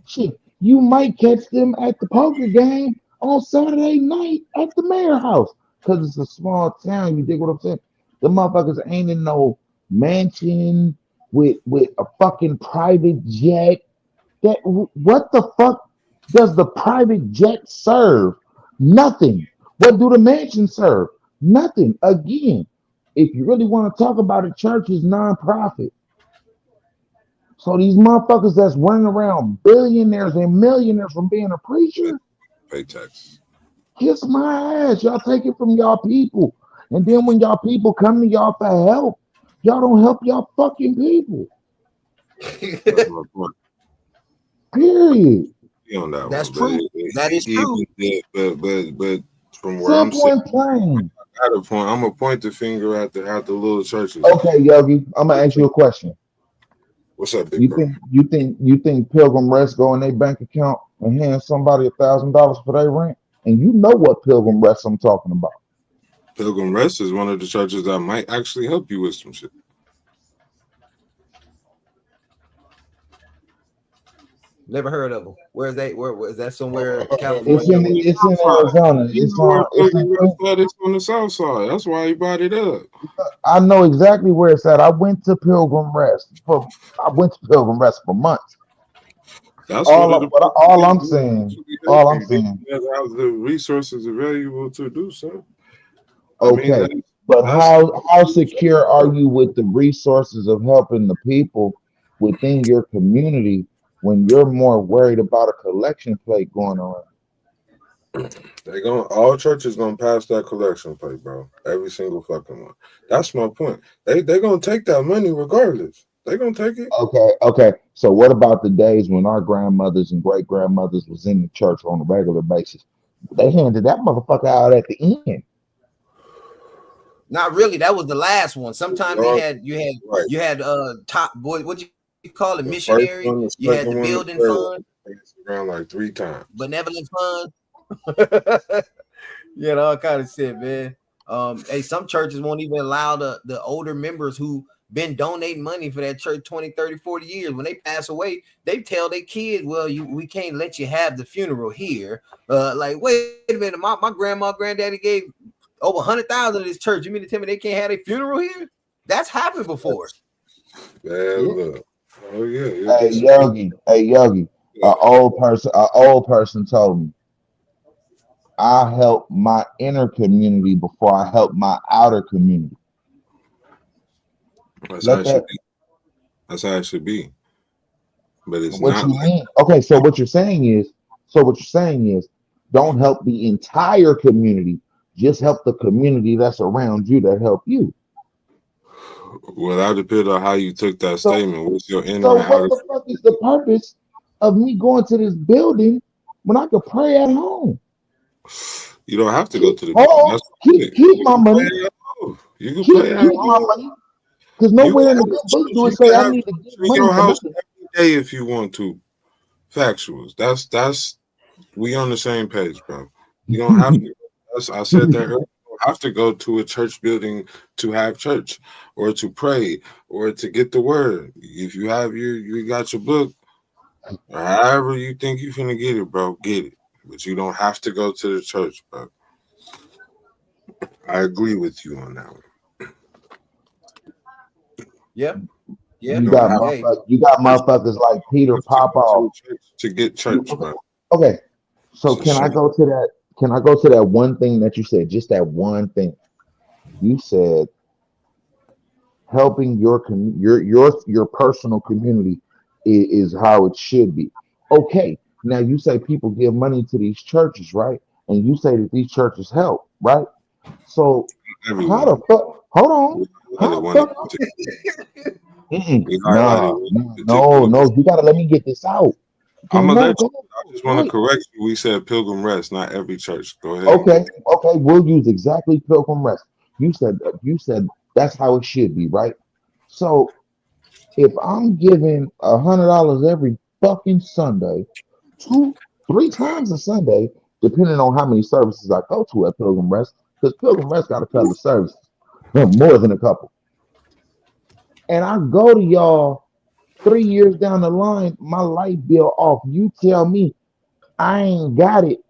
Shit, you might catch them at the poker game on Saturday night at the mayor house because it's a small town. You dig what I'm saying? The motherfuckers ain't in no mansion with a fucking private jet. What the fuck does the private jet serve? Nothing. What do the mansions serve? Nothing. Again, if you really want to talk about it, church is nonprofit. So these motherfuckers that's running around billionaires and millionaires from being a preacher, Pay taxes. kiss my ass. Y'all take it from y'all people. And then when y'all people come to y'all for help, y'all don't help y'all fucking people. That's my point. Period. On that That's one, true. That is true. but from where I'm Simple sitting and plain. at a point, I'm gonna point the finger at the little churches. Okay, Yogi, I'm gonna ask you a question. What's up, big You bro? think you think Pilgrim Rest go in their bank account and hand somebody $1,000 for their rent? And you know what Pilgrim Rest I'm talking about. Pilgrim Rest is one of the churches that might actually help you with some shit. Never heard of them. Where's that? Where is that? Somewhere It's California? it's in Arizona. You know where Pilgrim Rest at? It's on the south side. That's why he brought it up. I know exactly where it's at. I went to Pilgrim Rest for months. That's what it'll All I'm saying, all I'm they saying, have the resources available to do so. I mean, okay. But that's how secure are you with the resources of helping the people within your community when you're more worried about a collection plate going around? all churches gonna pass that collection plate, bro. Every single fucking one. That's my point. They gonna take that money regardless. They gonna take it. Okay. So what about the days when our grandmothers and great grandmothers was in the church on a regular basis? They handed that motherfucker out at the end. Not really. That was the last one. Sometimes Right. you had top boy. What you call it? The first Missionary. one, the You had second the one, the building third one. fund, It's around like 3 times. benevolent fund. You know, all kind of shit, man. Hey, some churches won't even allow the older members who been donating money for that church 20, 30, 40 years. When they pass away, they tell their kids, well, we can't let you have the funeral here. Like, wait a minute, my grandma, granddaddy gave over 100,000 to this church. You mean to tell me they can't have a funeral here? That's happened before. Man, look. Oh yeah, you'll Hey get some. Yogi, hey Yogi. An old person told me, I help my inner community before I help my outer community. That's how Let it should that. be. That's how it should be. But it's What not you like mean? Okay, so what you're saying is, don't help the entire community. Just help the community that's around you that help you. well, that depends on how you took that So, statement. What's your inner so and what outer? the fuck is the purpose of me going to this building when I could pray at home? You don't have to go Keep to the building. home, That's the point. keep You my can money, pray at home. You can keep pray at keep my home. money, because You can nowhere in the have good a book church. do it You say can I have need to church give in money your for house nothing. every day if you want to. Factuals. That's we on the same page, bro. You don't have to. I said that earlier. You don't have to go to a church building to have church or to pray or to get the word. If you have you got your book, or however you think you finna get it, bro, get it. But you don't have to go to the church, bro. I agree with you on that one. Yep. You Yep. You don't got have Hey, motherfuckers like Peter to go to Popoff. a church to get church, bro. Okay, so It's a can I shame. go to that? Can I go to that one thing that you said? Just that one thing. You said helping your personal community is how it should be. Okay, now you say people give money to these churches, right? And you say that these churches help, right? So how the Everyone. fuck? Hold on. We How highlighted the one in fuck? particular. Mm-mm, We highlighted nah, one nah, in no, particular. no. You gotta let me get this out. I'm Cause gonna no, let go you. I just want to right. correct you. We said Pilgrim Rest, not every church. Go ahead and Okay, get that. okay. We'll use exactly Pilgrim Rest. You said that's how it should be, right? So if I'm giving $100 every fucking Sunday, 3 times a Sunday, depending on how many services I go to at Pilgrim Rest, because Pilgrim Rest got a couple of services, more than a couple. And I go to y'all 3 years down the line, my light bill off. You tell me I ain't got it.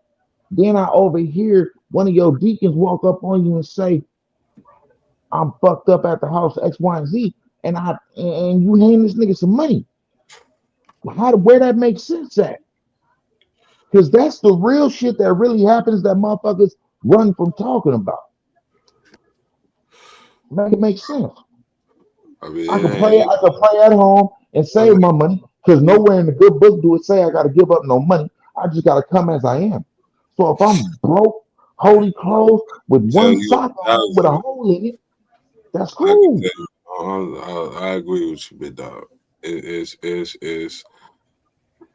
Then I overhear one of your deacons walk up on you and say, I'm fucked up at the house X, Y, and Z, and you hand this nigga some money. Where that makes sense at? Because that's the real shit that really happens that motherfuckers run from talking about. Make it make sense. I mean, I it could ain't. pray. I could pray at home and I save mean, my money because nowhere in the good book do it say I got to give up no money. I just got to come as I am. So if I'm broke, holy clothes with tell one you sock a on with a thousand. hole in it, that's I can cool. tell you. I agree with you, big dog. It's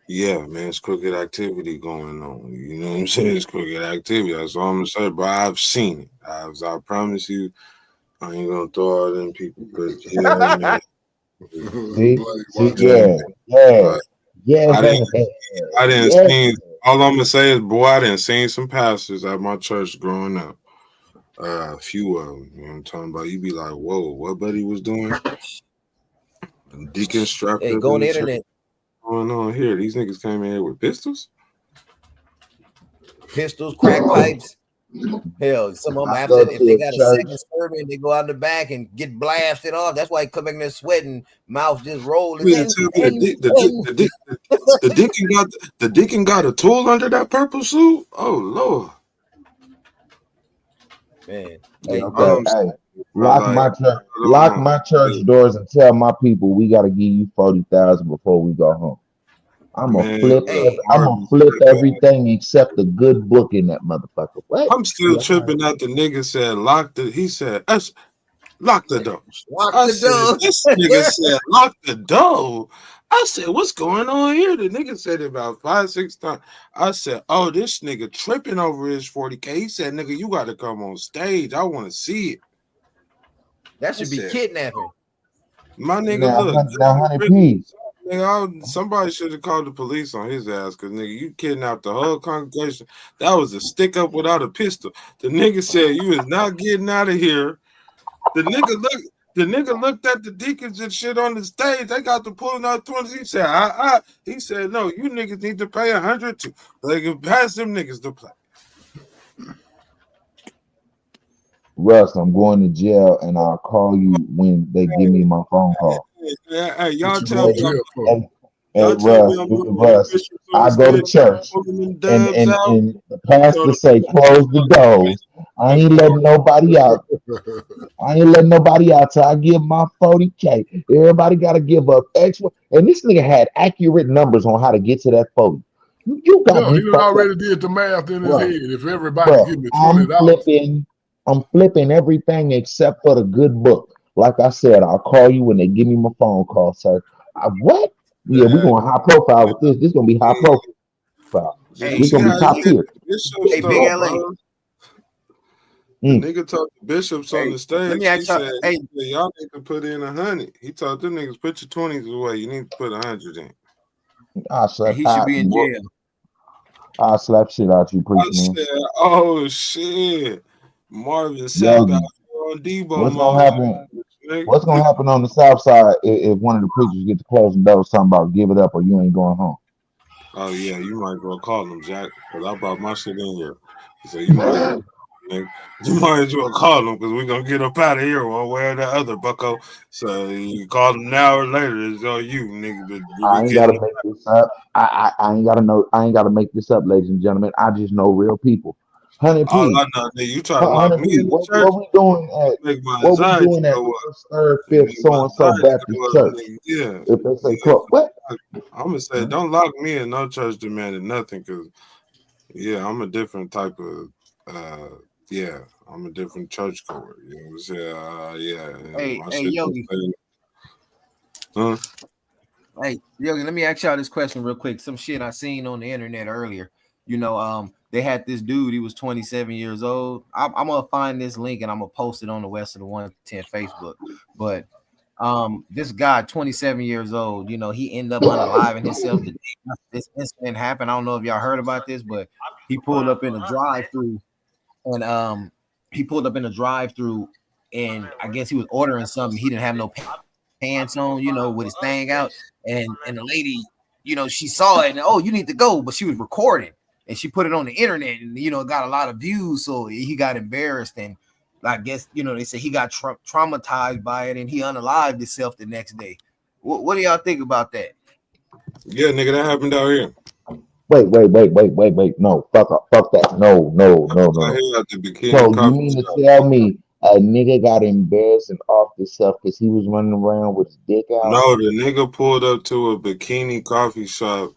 yeah, man. It's crooked activity going on. You know what I'm saying? It's crooked activity. That's all I'm gonna say. But I've seen it. I promise you. I ain't gonna throw all them people, but yeah, man. See, Blake, see, watch Yeah, out. yeah, yeah, but yeah, I didn't. I didn't yeah. see. All I'm gonna say is, boy, I didn't see some pastors at my church growing up. A few of them. You know what I'm talking about? You be like, whoa, what buddy was doing? And hey, deconstructed go on in the the church. internet. What's going on here? These niggas came in here with pistols. Pistols, crack pipes. Hell, some of them I after go if they to a got a church. second sermon, they go out the back and get blasted off. That's why he come back in there sweating, mouth just rolling. Man, tell me the deacon got a tool under that purple suit. Oh Lord, man. Yeah, Hey, okay. but Hey, bro, like I don't lock know. my church doors and tell my people we gotta give you 40,000 before we go home. Man, look, hey, I'm Mark gonna you flip said that. everything except the good book in that motherfucker. What? I'm still Yeah, tripping out the nigga said lock the. He said us lock the doors. lock I the said door. this nigga said lock the door. I said what's going on here? The nigga said it about 5, 6 times. I said oh this nigga tripping over his 40K. He said nigga you got to come on stage. I want to see it. That I should be said kidnapping. my nigga now, look. now, 100p. Nigga, somebody should have called the police on his ass because nigga, you kidnapped the whole congregation. That was a stick up without a pistol. The nigga said you is not getting out of here. The nigga looked at the deacons and shit on the stage. They got to pulling out 20s. He said, he said, no, you niggas need to pay 100 to. They can pass them niggas to play. Russ, I'm going to jail and I'll call you when they give me my phone call. Hey, y'all What you tell going me. to jail for? Y'all tell me I'm one of the bishops on I the go to stage. church Pulling them and, dubs and, out. and the pastor say, close the doors. I ain't letting nobody out. I ain't letting nobody out till I give my 40K. Everybody got to give up extra. And this nigga had accurate numbers on how to get to that 40. You got Yeah, me he done fucked up. already did the math in his Bruh, head. If everybody give me I'm $20, flipping everything except for the good book. Like I said, I'll call you when they give me my phone call, sir. What? Yeah, we're going high profile with this. This is going to be high profile. Hey, We're going to be top tier. Bishops hey, Big though, LA. bro. The nigga talked to bishops on the stage. Let me ask y'all. Hey, y'all need to put in 100. He told them niggas, put your 20s away. You need to put 100 in. he should be in jail. I'll slap shit out you, I preacher man. said, oh shit. Marvin said Yogi, that on Debo. what's gonna happen? What's gonna happen on the south side if one of the preachers get to closing doors talking about give it up or you ain't going home? Oh yeah, you might as well call him, Jack, because I brought my shit in here. So you might as well, nigga. You might as well call him because we're gonna get up out of here one way or the other, bucko. So you call him now or later, it's on you, nigga. But I ain't gotta make this up. I ain't gotta know. I ain't gotta make this up, ladies and gentlemen. I just know real people. 100 all P. I know, nigga, you try to lock 100 me P. in the church, What we doing at? make my What we anxiety doing at go up. first, third, Make fifth, so my and so anxiety Baptist go up, church? nigga. Yeah. If they say close, what? I'm gonna say, don't lock me in no church demanding nothing, because yeah, I'm a different type of yeah, I'm a different church goer. You know what I'm saying? Yeah. Hey, My hey, shit Yogi. huh? Hey, Yogi. Let me ask y'all this question real quick. Some shit I seen on the internet earlier. You know, they had this dude. He was 27 years old. I'm gonna find this link and I'm gonna post it on the West of the 110 Facebook. But this guy, 27 years old, you know, he ended up unaliving himself. The day this incident happened. I don't know if y'all heard about this, but he pulled up in a drive-through, and and I guess he was ordering something. He didn't have no pants on, you know, with his thing out, and the lady, you know, she saw it and oh, you need to go, but she was recording and she put it on the internet, and you know, it got a lot of views, so he got embarrassed, and I guess, you know, they say he got traumatized by it and he unalived himself the next day. What do y'all think about that? Yeah, nigga, that happened out here. Wait. No, fuck that. No. Out here at the Bikini So you Coffee mean to Shop. tell me a nigga got embarrassed and off himself because he was running around with his dick out? No, the nigga pulled up to a bikini coffee shop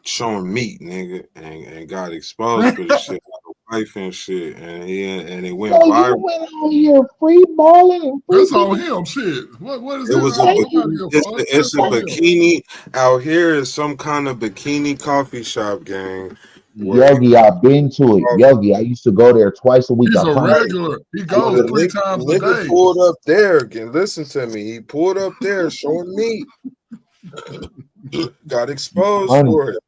showing meat, nigga, and got exposed for the shit, like a wife and shit, and it went So viral. you went out here free balling and free. that's on him. Shit. What is It this? was it's a bikini out here is some kind of bikini coffee shop gang where Yogi, I've been to it. Yogi, I used to go there twice a week. He's I a promise. regular. He goes 3 times a nigga day. pulled up there again. Listen to me. He pulled up there showing meat. Got exposed for it.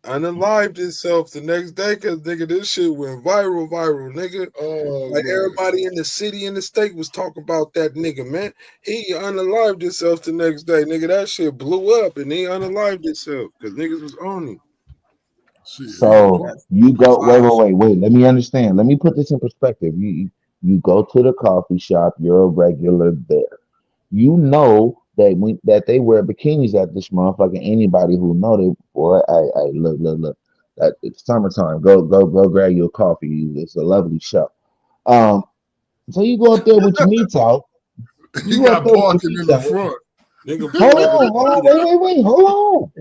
Unalived himself the next day because nigga, this shit went viral, nigga. Oh, like man. everybody in the city and the state was talking about that nigga, man. He unalived himself the next day, nigga. That shit blew up and he unalived himself because niggas was on him. Shit, So you go wait. Let me understand. Let me put this in perspective. You go to the coffee shop. You're a regular there. You know that they wear bikinis at this motherfucker. Anybody who know they boy, hey, look. That it's summertime. Go grab you a coffee. It's a lovely show. So you go up there with your meats out. he You go up got there with parking your in meats the out. front. Nigga, Hold on, wait, hold on.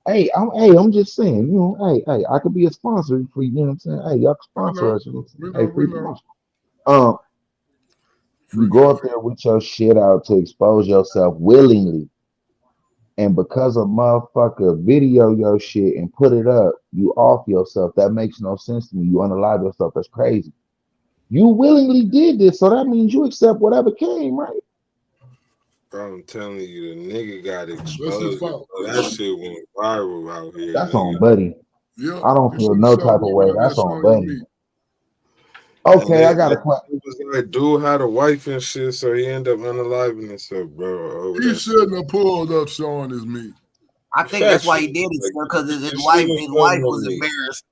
Hey, I'm just saying, you know, hey, I could be a sponsor for you, know what I'm saying? Hey, y'all can I sponsor know. us. You know what I'm We saying? know. Hey, free We know. promotion. You go up there with your shit out to expose yourself willingly, and because a motherfucker video your shit and put it up, you off yourself. That makes no sense to me. You unalive yourself. That's crazy. You willingly did this, so that means you accept whatever came, right? Bro, I'm telling you, the nigga got That's his exposed. fault. That shit went viral out here, That's nigga. on Buddy. Yeah. I don't You feel should no have showed type of way. women That's that on showing your Buddy. meat. And Okay, I got a question. it was like dude had a wife and shit, so he ended up unaliving himself, bro. Over He that shouldn't have pulled up showing his meat. I think that's why he did it, because his wife was embarrassed.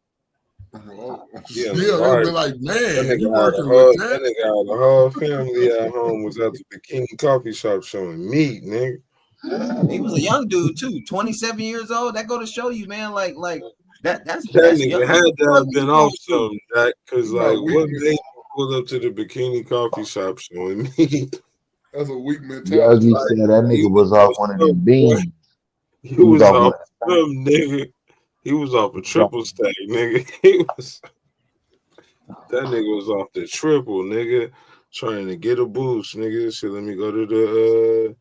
Yeah, they'll be like, man, you that working with that? nigga had the whole family at home was at the bikini coffee shop showing meat, nigga. He was a young dude too, 27 years old. That go to show you, man. Like that's That young. nigga had to have been off something, Jack, because like what made you pull up to the bikini coffee shop showing meat? That's a weak Yogi mentality. said that nigga was off one of them beans. He was off some nigga. He was off a triple stack, nigga. That nigga was off the triple, nigga, trying to get a boost, nigga. So let me go to the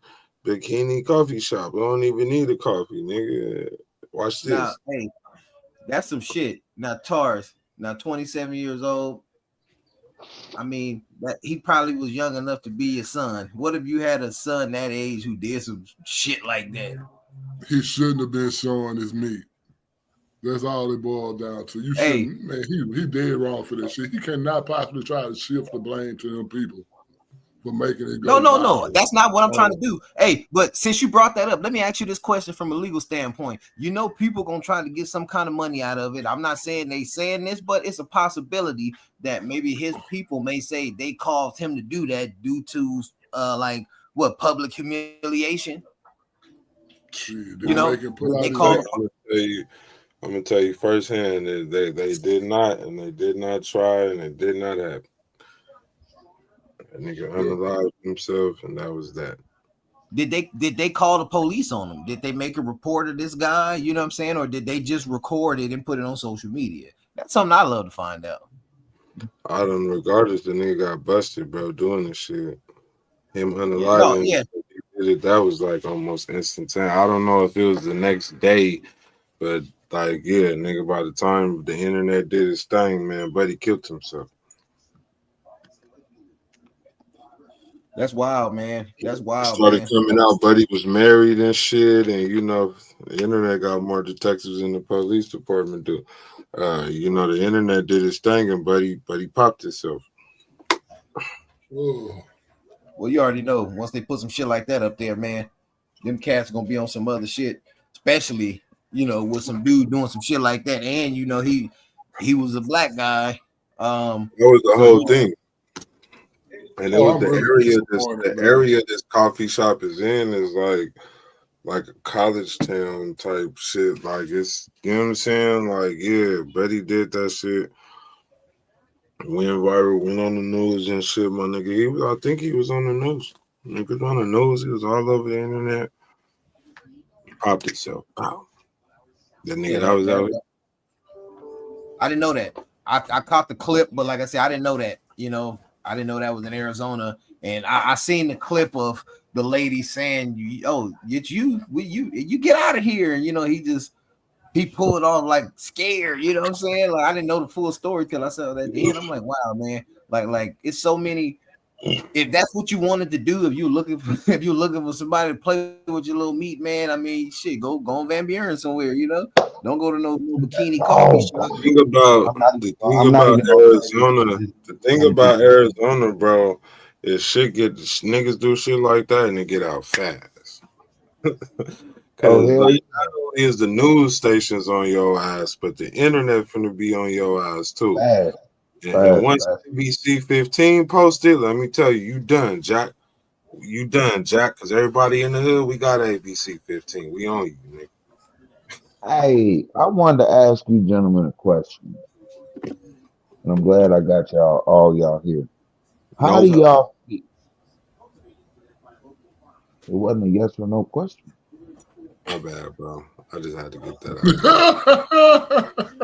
bikini coffee shop. I don't even need a coffee, nigga. Watch this. Now, hey, that's some shit. Now, Tars, now 27 years old. I mean, that he probably was young enough to be your son. What if you had a son that age who did some shit like that? He shouldn't have been showing his meat. That's all it boiled down to. You shouldn't, man. He dead wrong for that shit. He cannot possibly try to shift the blame to them people for making it go. No. That's not what I'm trying to do. Hey, but since you brought that up, let me ask you this question from a legal standpoint. You know, people gonna try to get some kind of money out of it. I'm not saying they saying this, but it's a possibility that maybe his people may say they caused him to do that due to like what, public humiliation. Shit, you know, they call. I'm gonna tell you firsthand that they did not, and they did not try, and it did not happen. That nigga unalived himself, and that was that. Did they call the police on him? Did they make a report of this guy? You know what I'm saying? Or did they just record it and put it on social media? That's something I love to find out. I don't, regardless, the nigga got busted, bro, doing this shit. Him unaliving, that was like almost instantaneous. I don't know if it was the next day, but like, yeah, nigga, by the time the internet did its thing, man, buddy killed himself. That's wild, man. That's wild. Started coming out, buddy was married and shit, and you know, the internet got more detectives than the police department do. You know, the internet did its thing, and buddy popped himself. Well, you already know, once they put some shit like that up there, man, them cats are gonna be on some other shit, especially, you know, with some dude doing some shit like that, and you know, he was a black guy. That was the whole thing. And it was the area this coffee shop is in is like a college town type shit. Like, it's, you know what I'm saying? Like, yeah, Betty did that shit. Went viral, went on the news and shit, my nigga. I think he was on the news. He was on the news. He was all over the internet. He popped himself. Wow. The nigga that was out here. I didn't know that. I caught the clip, but like I said, I didn't know that. You know, I didn't know that was in Arizona. And I seen the clip of the lady saying, "Oh, you get out of here." And you know, he pulled off like scared. You know what I'm saying? Like, I didn't know the full story till I saw that at the end. I'm like, wow, man. Like it's so many. If that's what you wanted to do, if you're looking for somebody to play with your little meat, man, I mean, shit, go on Van Buren somewhere, you know. Don't go to no bikini coffee shop. The thing about Arizona, bro, is niggas do shit like that and they get out fast. Cause like, not only is the news stations on your ass, but the internet finna be on your ass too. And once ABC 15 posted, let me tell you, you done, Jack. You done, Jack. Cause everybody in the hood, we got ABC 15. We on you, nigga. Hey, I wanted to ask you gentlemen a question. And I'm glad I got all y'all here. How do y'all feel? It wasn't a yes or no question. My bad, bro. I just had to get that out.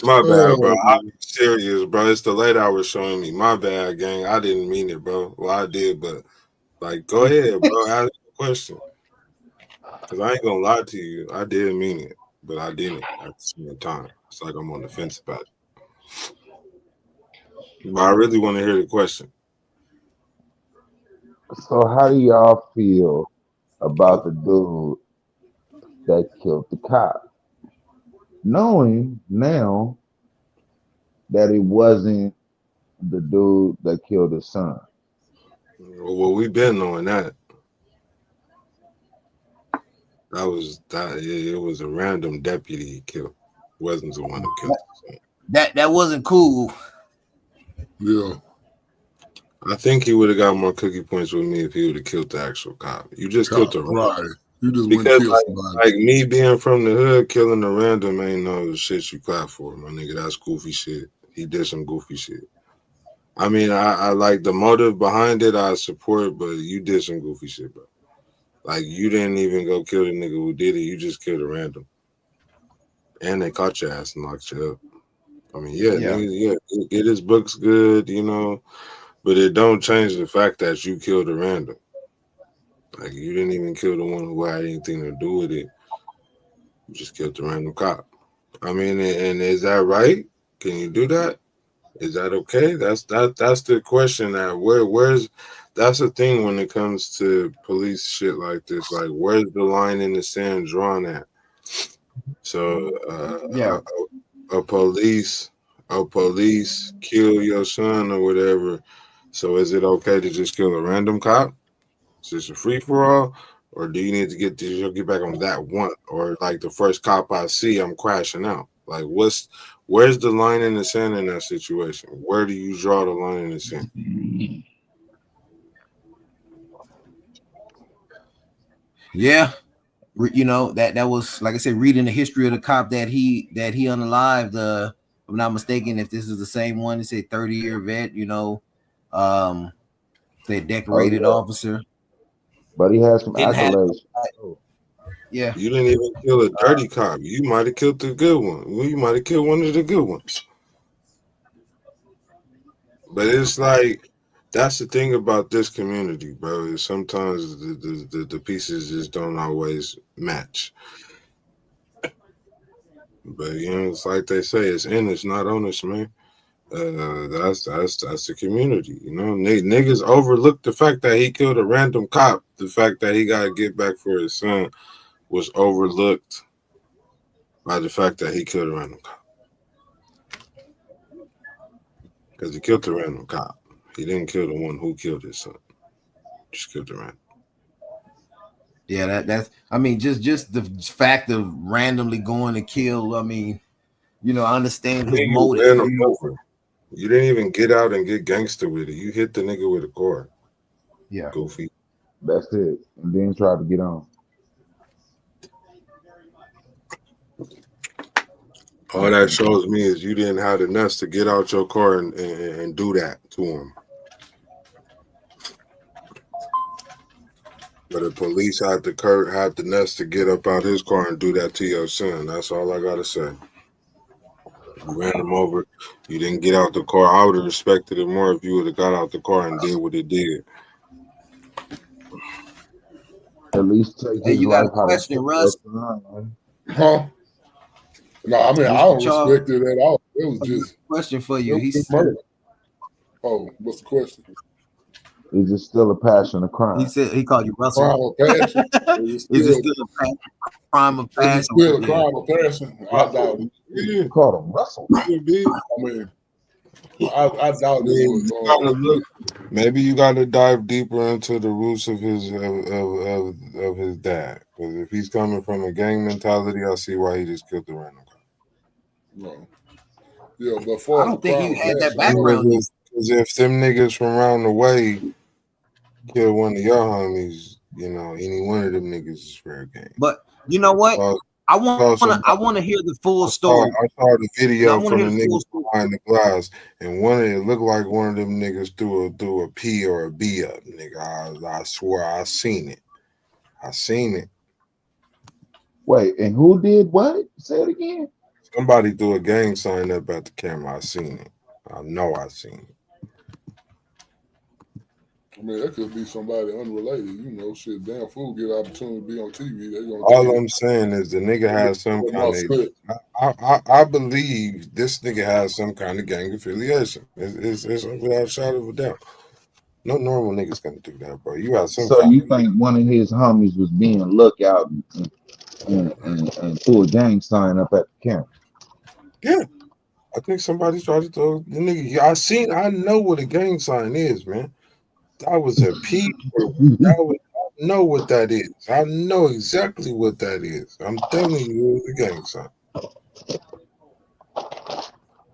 My bad, bro. I'm serious, bro. It's the late hour showing me. My bad, gang. I didn't mean it, bro. Well, I did, but like, go ahead, bro. Ask the question. Because I ain't gonna lie to you. I did mean it, but I didn't at the same time. It's like I'm on the fence about it. But I really want to hear the question. So how do y'all feel about the dude that killed the cop? Knowing now that it wasn't the dude that killed his son. Well, we've been knowing that. It was a random deputy he killed. Wasn't the one who killed him. That wasn't cool. Yeah. I think he would have got more cookie points with me if he would have killed the actual cop. You just killed the right. You just went because kill somebody. like me being from the hood, killing a random ain't no shit you clap for, my nigga. That's goofy shit. He did some goofy shit. I mean, I like the motive behind it. I support, but you did some goofy shit, bro. Like you didn't even go kill the nigga who did it. You just killed a random, and they caught your ass and locked you up. I mean, niggas, get his books good, you know, but it don't change the fact that you killed a random. Like you didn't even kill the one who had anything to do with it. You just killed the random cop. I mean, and is that right? Can you do that? Is that okay? That's the question. That where's that's the thing when it comes to police shit like this. Like, where's the line in the sand drawn at? So, a police kill your son or whatever. So, is it okay to just kill a random cop? Is this a free for all, or do you need to get back on that one? Or like the first cop I see, I'm crashing out. Like, where's the line in the sand in that situation? Where do you draw the line in the sand? Yeah, you know that was like I said, reading the history of the cop that he unalived. If I'm not mistaken, if this is the same one, it's a 30-year vet. You know, the decorated officer. But he has some Didn't have- accolades. Yeah, You didn't even kill a dirty cop. You might have killed the good one. Well, you might have killed one of the good ones. But it's like that's the thing about this community, bro. Is sometimes the pieces just don't always match. But you know, it's like they say, it's in us, not on us, man. That's the community, you know. Niggas overlooked the fact that he killed a random cop. The fact that he got to get back for his son was overlooked by the fact that he killed a random cop. Because he killed a random cop. He didn't kill the one who killed his son. Just killed the random. Yeah, that's. I mean, just the fact of randomly going to kill. I mean, you know, I understand his motive. Ran him over. You didn't even get out and get gangster with it. You hit the nigga with a car. Yeah, goofy. That's it. And then try to get on. All that shows me is you didn't have the nuts to get out your car and do that to him. But the police had the nuts to get up out his car and do that to your son. That's all I gotta say. You ran him over. You didn't get out the car. I would have respected it more if you would have got out the car and did what it did. At least take his you got life a question, Russ? Huh? No, I mean, I don't respect it at all. It was just a question for you. He said, "Oh, what's the question?" Is it still a passion of crime? He said he called you Russell. Crime of passion. Is it still a crime of passion? Is it still a crime of passion? I doubt it. You called him Russell. I mean, I doubt it. Maybe you got to dive deeper into the roots of his dad. Because if he's coming from a gang mentality, I see why he just killed the random guy. No. Yeah, but for I don't think he had that background. Because if them niggas from around the way kill one of your homies, you know, any one of them niggas is fair game. But you know what? I want to hear the full story. I saw the video from the niggas behind the glass, and it looked like one of them niggas threw a P or a B up, nigga. I swear I seen it. I seen it. Wait, and who did what? Say it again. Somebody threw a gang sign up at the camera. I seen it. I know I seen it. I mean, that could be somebody unrelated. You know, shit, damn fool get an opportunity to be on TV. All I'm saying is the nigga has some kind of. I believe this nigga has some kind of gang affiliation. It's without a shadow of a doubt. No normal nigga's gonna do that, bro. You got some. So you think one of his homies was being lookout and threw a gang sign up at the camera? Yeah. I think somebody tried to throw the nigga. I know what a gang sign is, man. That was a P. That know what that is. I know exactly what that is. I'm telling you, it's a gang sign.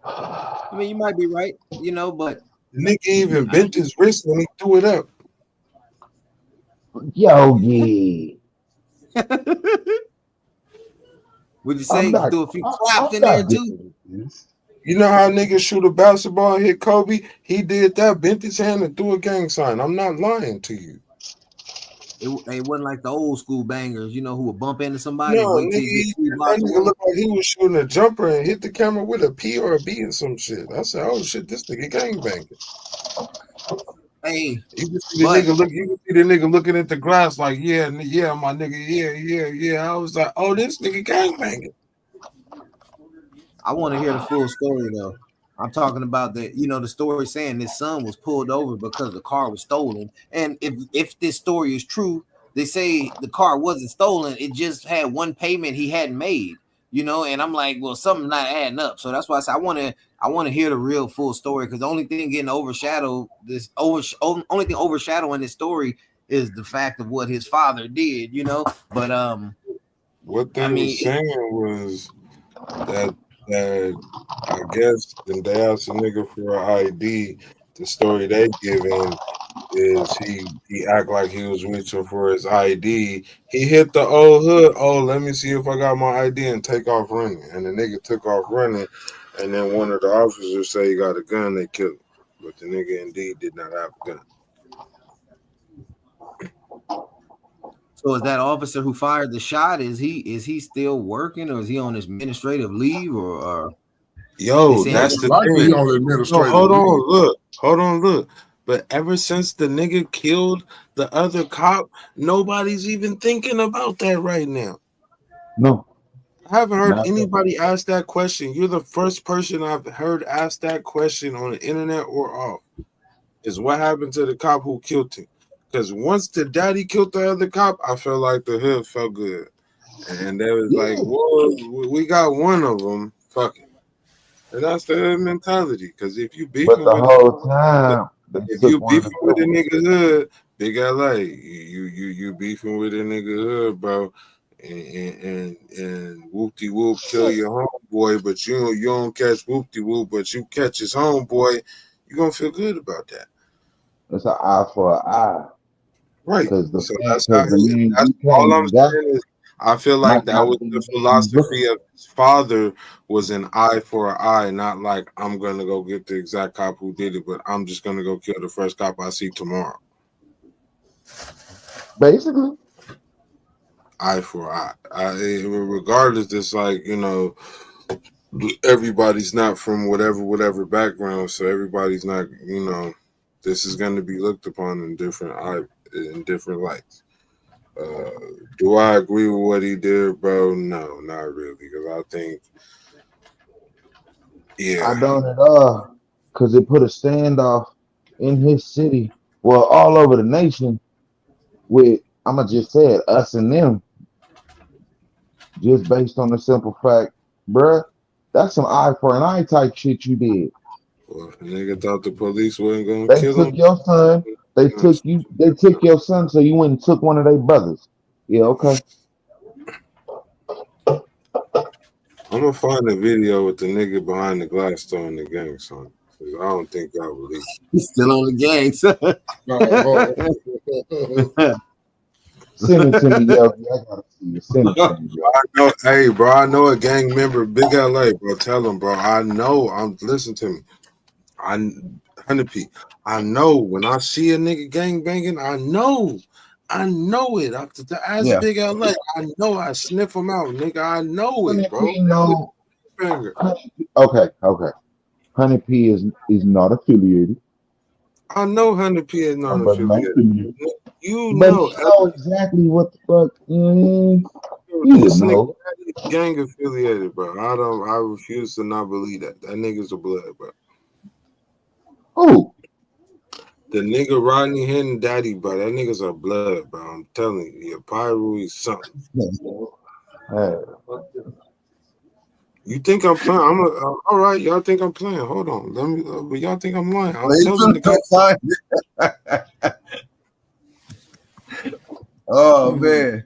I mean, you might be right, but The nigga even bent his wrist when he threw it up. Yogi. would you say I'm you not. threw a few claps I'm in there not too? dealing with this. You know how niggas shoot a basketball and hit Kobe? He did that, bent his hand and threw a gang sign. I'm not lying to you. It wasn't like the old school bangers, who would bump into somebody No, and wait nigga, till you get 3 that blocks nigga away. looked like he was shooting a jumper and hit the camera with a P or a B or some shit. I said, oh shit, this nigga gang banging. Hey, You can see the but nigga look. You can see the nigga looking at the glass like, yeah, yeah, my nigga, yeah. I was like, oh, this nigga gang banging. I want to hear the full story though. I'm talking about the story saying this son was pulled over because the car was stolen. And if this story is true, they say the car wasn't stolen, it just had one payment he hadn't made, and I'm like, well, something not adding up. So that's why I said I want to hear the real full story, because the only thing getting overshadowed only thing overshadowing this story is the fact of what his father did. But What I they mean, was saying was that I guess when they asked a nigga for an ID, the story they giving is he act like he was reaching for his ID. He hit the old hood. Oh, let me see if I got my ID and take off running. And the nigga took off running, and then one of the officers say he got a gun. They killed him, but the nigga indeed did not have a gun. so is that officer who fired the shot? Is he still working, or is he on administrative leave, or they Yo, saying that's Most the likely he thing. on No, administrative leave. hold on, look. But ever since the nigga killed the other cop, nobody's even thinking about that right now. No, I haven't heard not that. anybody ask that question. You're the first person I've heard ask that question on the internet or off. Is what happened to the cop who killed him? Because once the daddy killed the other cop, I felt like the hood felt good, and they was like, Yeah, "Well, we got one of them. Fuck it." And that's the hood mentality. Because but the whole time they if took you one of the beefing with good a ones. nigga hood, big LA, you beefing with a nigga hood, bro, and whoop de whoop kill your homeboy, but you don't catch whoop de whoop, but you catch his homeboy, you gonna feel good about that, It's an eye for an eye. right? Because So that's how the man that's you all came I'm and got saying is I feel like might that not was be the the man you looking philosophy of his father was an eye for an eye, not like I'm gonna go get the exact cop who did it, but I'm just gonna go kill the first cop I see tomorrow. for. Basically, Eye for eye. Regardless, it's like everybody's not from whatever background, so everybody's not. This is going to be looked upon in different lights. Uh, do I agree with what he did, bro? No, not really, because I think, I yeah, done it all. Because it put a standoff in his city, well, all over the nation with, I'm going to just say it, us and them, just based on the simple fact, bruh, that's some eye for an eye type shit you did. well, if a nigga thought the police wasn't gonna They kill took him, your son, they you know, took you, they took your son, so you went and took one of their brothers. Yeah, okay. I'm gonna find a video with the nigga behind the glass throwing the gang son. 'Cause I don't think y'all believe. he's still on the gangs? Send it to me, Yogi. I gotta see it. Send it to me, yo. I know, hey, bro. I know a gang member, Big LA, bro. Tell him, bro. I know. Listen to me. 100p. I know when I see a nigga gang banging. I know it. After the ass Yeah. Big LA, I know. I sniff him out, nigga. I know it, Honey bro. P, no. Banger. Okay. Honey P is not affiliated. I know 100p is My not brother not affiliated. affiliated. You But know, he know exactly what the fuck. He would this nigga know. gang affiliated, bro. I refuse to not believe that. That nigga's a blood, bro. Who? The nigga Rodney Henry daddy, bro. That nigga's a blood, bro. I'm telling you, your Pyro is something. Hey, You think I'm playing? All right. Y'all think I'm playing? Hold on. Let me. But y'all think I'm lying? I'm telling the guy. Oh man.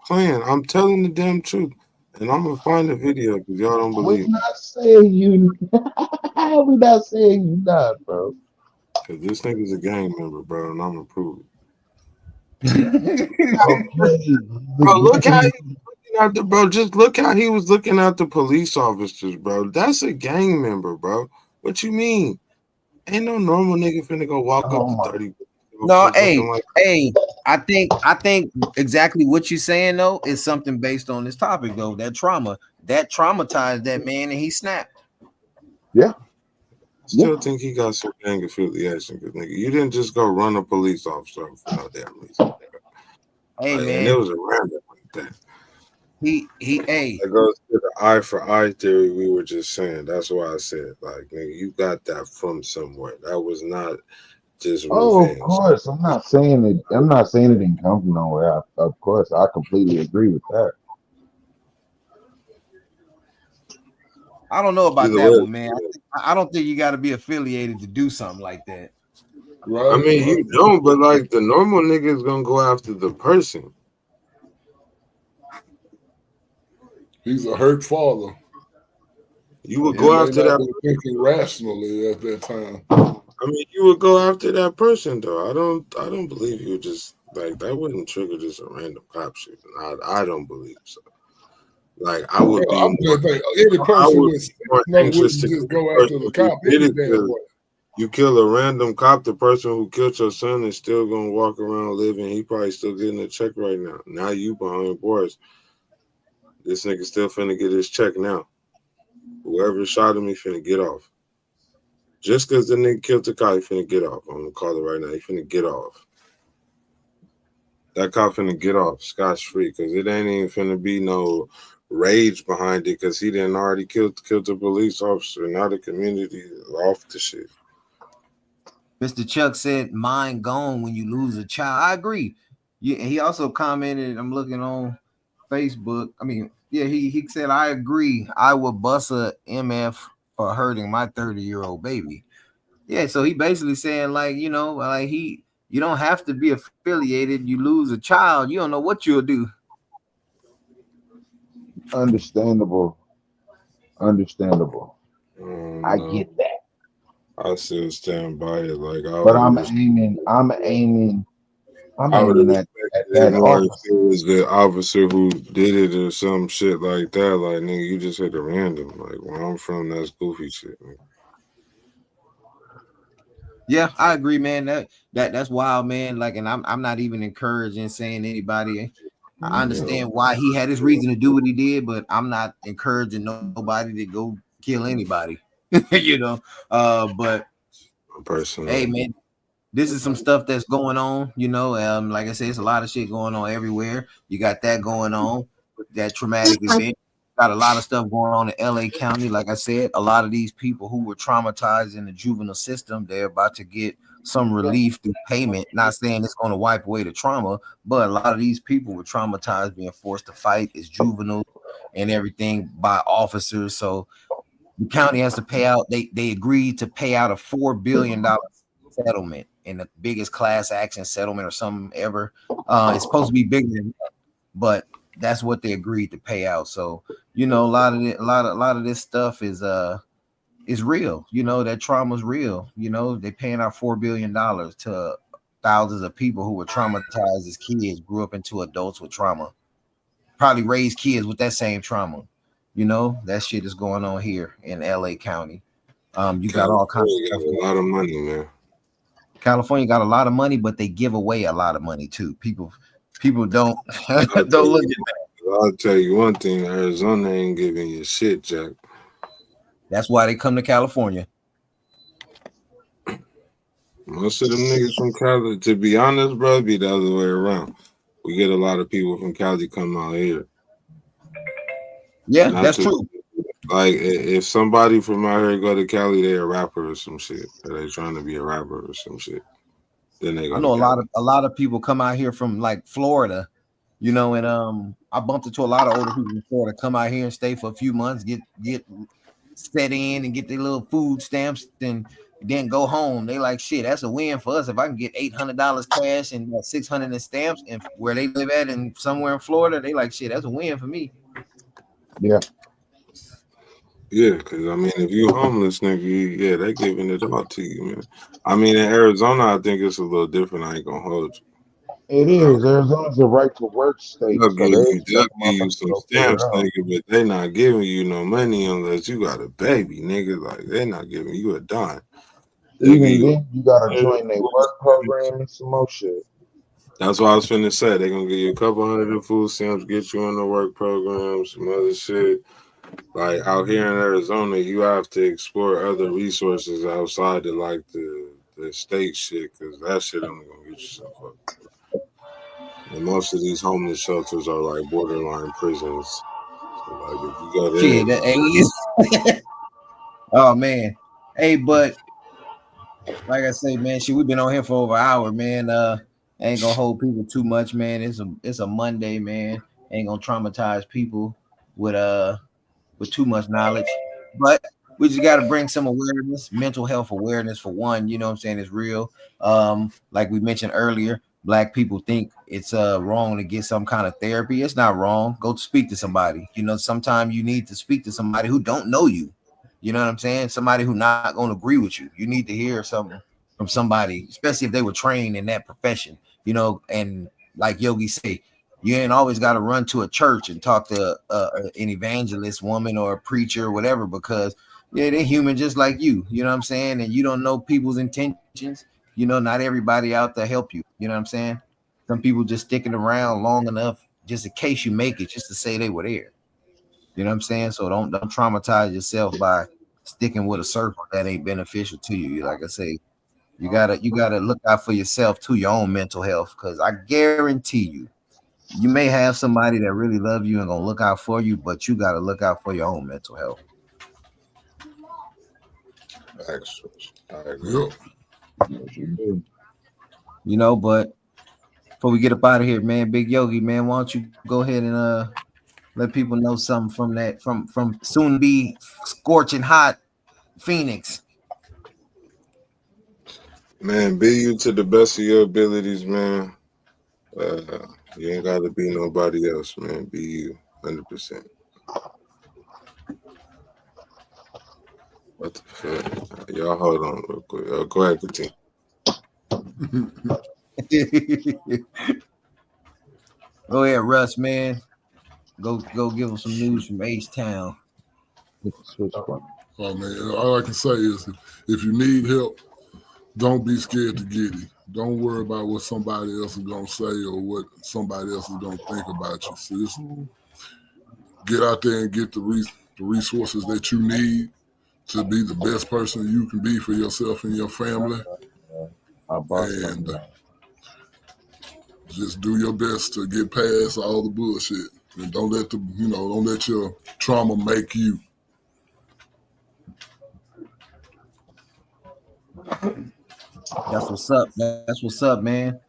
Playing. I'm telling the damn truth. And I'm gonna find the video because y'all don't We're believe me. not saying you. We're not saying you not, bro. Because this nigga's a gang member, bro, and I'm gonna prove it. Okay. Bro, look how he was looking at the bro. Just look how he was looking at the police officers, bro. That's a gang member, bro. What you mean? Ain't no normal nigga finna go walk up Oh to my. 30 No, looking like I think exactly what you're saying though is something based on this topic though. That trauma that traumatized that man, and he snapped. Yeah. still think he got some gang affiliation because nigga, you didn't just go run a police officer for no damn reason. Hey And man, it was a random like that. hey. That goes to the eye for eye theory we were just saying. That's why I said, like, nigga, you got that from somewhere. That was not just Oh, of revenge. course. I'm not saying it. I'm not saying it didn't come from nowhere. Of course, I completely agree with that. I don't know about Either that way, one, man. I don't think you got to be affiliated to do something like that. I Right, mean, right. you don't, but like the normal nigga is gonna go after the person. He's a hurt father. You would He go may after not that. be thinking rationally at that time. I mean, you would go after that person though. I don't believe you would just like that wouldn't trigger just a random cop shit. And I don't believe so. Like I would Well, be I'm more, just thinking any I person would with be sense more know anxious wouldn't to just kill the go after the person who cop did any it damn because way. you kill a random cop, the person who killed your son is still gonna walk around living. He probably still getting a check right now. Now you behind bars. This nigga still finna get his check now. Whoever shot him, he finna get off. Just because the nigga killed the cop, he finna get off. I'm gonna call it right now. He finna get off. That cop finna get off scotch free because it ain't even finna be no rage behind it because he didn't already killed the police officer. Now the community is off the shit. Mr. Chuck said, "Mind gone when you lose a child." I agree. Yeah, and he also commented. I'm looking on Facebook. I mean, yeah, he said, "I agree. I would bust a MF for hurting my 30-year-old baby." Yeah, so he basically saying like, like you don't have to be affiliated. You lose a child, you don't know what you'll do. Understandable. Understandable. I No, get that. I still stand by it. Like But I'm aiming. I'm aiming. I'm I would have aiming at respected it that more if officer. it was the officer who did it or some shit like that. Like nigga, you just hit a random. Like where I'm from, that's goofy shit. Man. Yeah, I agree, man. That's wild, man. Like, and I'm not even encouraging saying anybody. I Yeah, understand why he had his reason to do what he did, but I'm not encouraging nobody to go kill anybody. But hey, personally. man, this is some stuff that's going on. Like I said, it's a lot of shit going on everywhere. You got that going on with that traumatic event. Got a lot of stuff going on in LA County. Like I said, a lot of these people who were traumatized in the juvenile system, they're about to get some relief through payment. Not saying it's going to wipe away the trauma, but a lot of these people were traumatized, being forced to fight as juveniles and everything by officers. So the county has to pay out. They agreed to pay out a $4 billion settlement in the biggest class action settlement or something ever. It's supposed to be bigger than that, but that's what they agreed to pay out. So a lot of this stuff is real. That trauma is real. They're paying out $4 billion to thousands of people who were traumatized as kids, grew up into adults with trauma, probably raised kids with that same trauma. That shit is going on here in LA County. You got all kinds California of got stuff. a lot of money, man. California got a lot of money, but they give away a lot of money too. People don't I'll tell don't look you, at that. I'll tell you one thing: Arizona ain't giving you shit, Jack. That's why they come to California. Most of them niggas from Cali, to be honest, bro, be the other way around. We get a lot of people from Cali come out here. Yeah, Not that's to true. like if somebody from out here go to Cali, they a rapper or some shit. Or they trying to be a rapper or some shit. Then they I go to know Cali. a lot of people come out here from like Florida, and I bumped into a lot of older people in Florida come out here and stay for a few months, get set in and get their little food stamps and then go home. They like, shit, that's a win for us. If I can get $800 cash and $600 in stamps, and where they live at in somewhere in Florida, they like, shit, that's a win for me. Yeah. Yeah, because I mean, if you homeless, nigga, yeah, they giving it all to you, man. I mean, in Arizona, I think it's a little different. I ain't gonna hold you. It is. Arizona's a right to work state, so they They'll expect give you motherfuckers to some go figure stamps, it out. nigga, but they not giving you no money unless you got a baby, nigga. Like they not giving you a dime. They give Even you. then, you gotta join their work program and some more shit. That's what I was finna say. They gonna give you a couple hundred of food stamps, get you in the work program, some other shit. Like out here in Arizona, you have to explore other resources outside of like the state shit, because that shit only gonna get you some fuck. And most of these homeless shelters are like borderline prisons. So like if you go there, Shit, oh man. Hey, but like I say, man, shit, we've been on here for over an hour, man. Ain't gonna hold people too much, man. It's a Monday, man. Ain't gonna traumatize people with too much knowledge. But we just got to bring some awareness, mental health awareness for one. You know what I'm saying? It's real. Like we mentioned earlier, black people think it's wrong to get some kind of therapy. It's not wrong. Go speak to somebody. You know, sometimes you need to speak to somebody who don't know you. You know what I'm saying? Somebody who not going to agree with you. You need to hear something from somebody, especially if they were trained in that profession. You know, and like Yogi say, you ain't always got to run to a church and talk to an evangelist woman or a preacher or whatever, because yeah, they're human just like you know what I'm saying? And you don't know people's intentions. You know, not everybody out there help you. You know what I'm saying? Some people just sticking around long enough just in case you make it, just to say they were there. You know what I'm saying? So don't traumatize yourself by sticking with a circle that ain't beneficial to you. Like I say, you gotta look out for yourself too, your own mental health, because I guarantee you may have somebody that really love you and gonna look out for you, but you gotta look out for your own mental health. actually, I agree. Yep. Yes, you do. You know, but before we get up out of here, man, Big Yogi, man, why don't you go ahead and let people know something from that from soon to be scorching hot Phoenix. Man, be you to the best of your abilities, man. You ain't gotta be nobody else, man. Be you, 100%. What the fuck? Y'all hold on real quick. Go ahead, continue. Go ahead, Russ, man. Go give them some news from H Town. Hit the switch button. Oh man, all I can say is if you need help, don't be scared to get it. Don't worry about what somebody else is gonna say or what somebody else is gonna think about you. So just get out there and get the resources that you need to be the best person you can be for yourself and your family, I bought and something. just do your best to get past all the bullshit. And don't let your trauma make you. That's what's up. That's what's up, man.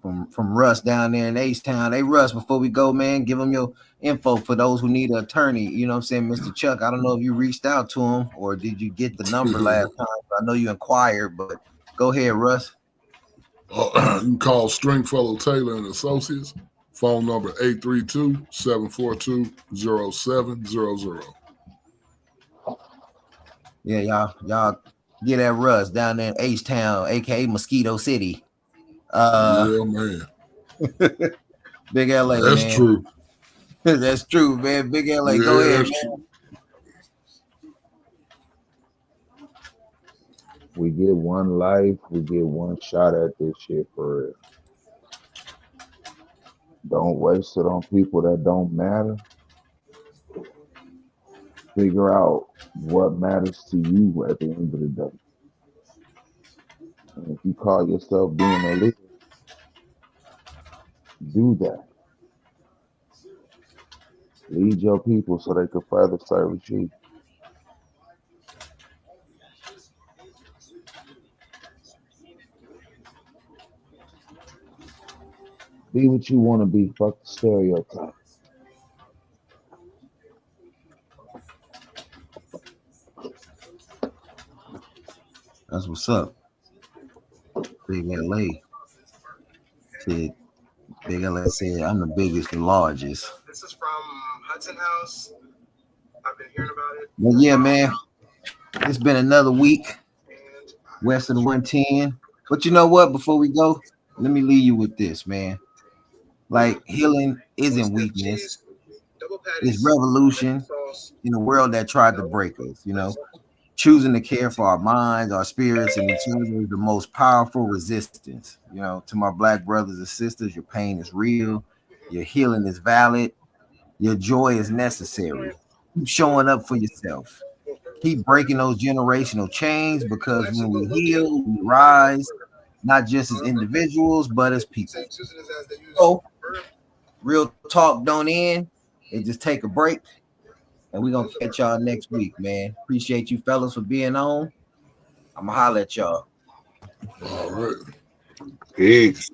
From Russ down there in H Town. Hey Russ, before we go, man, give them your info for those who need an attorney. You know what I'm saying, Mr. Chuck. I don't know if you reached out to him or did you get the number last time. I know you inquired, but go ahead, Russ. You can call Stringfellow Taylor and Associates. Phone number 832-742-0700. Yeah, y'all get that Russ down there in H Town, aka Mosquito City. Yeah, man. Big LA, That's man. true. That's true, man. Big LA. Go Yeah, ahead, that's man. true. We get one life, we get one shot at this shit for real. Don't waste it on people that don't matter. Figure out what matters to you at the end of the day. And if you call yourself being a leader, do that. Lead your people so they can further service you. Be what you want to be. Fuck the stereotype. That's what's up. Big LA said, Big LA said, I'm the biggest and largest. This is from Hudson House. I've been hearing about it. But yeah, man, it's been another week west of the 110. But you know what? Before we go, let me leave you with this, man. Like, healing isn't weakness. It's revolution in a world that tried to break us, you know. Choosing to care for our minds, our spirits, and each other is the most powerful resistance. You know, to my black brothers and sisters, your pain is real, your healing is valid, your joy is necessary. Keep showing up for yourself. Keep breaking those generational chains, because when we heal, we rise, not just as individuals, but as people. So, real talk don't end. It just take a break. And we're going to catch y'all next week, man. Appreciate you fellas for being on. I'm going to holler at y'all. All right. Peace.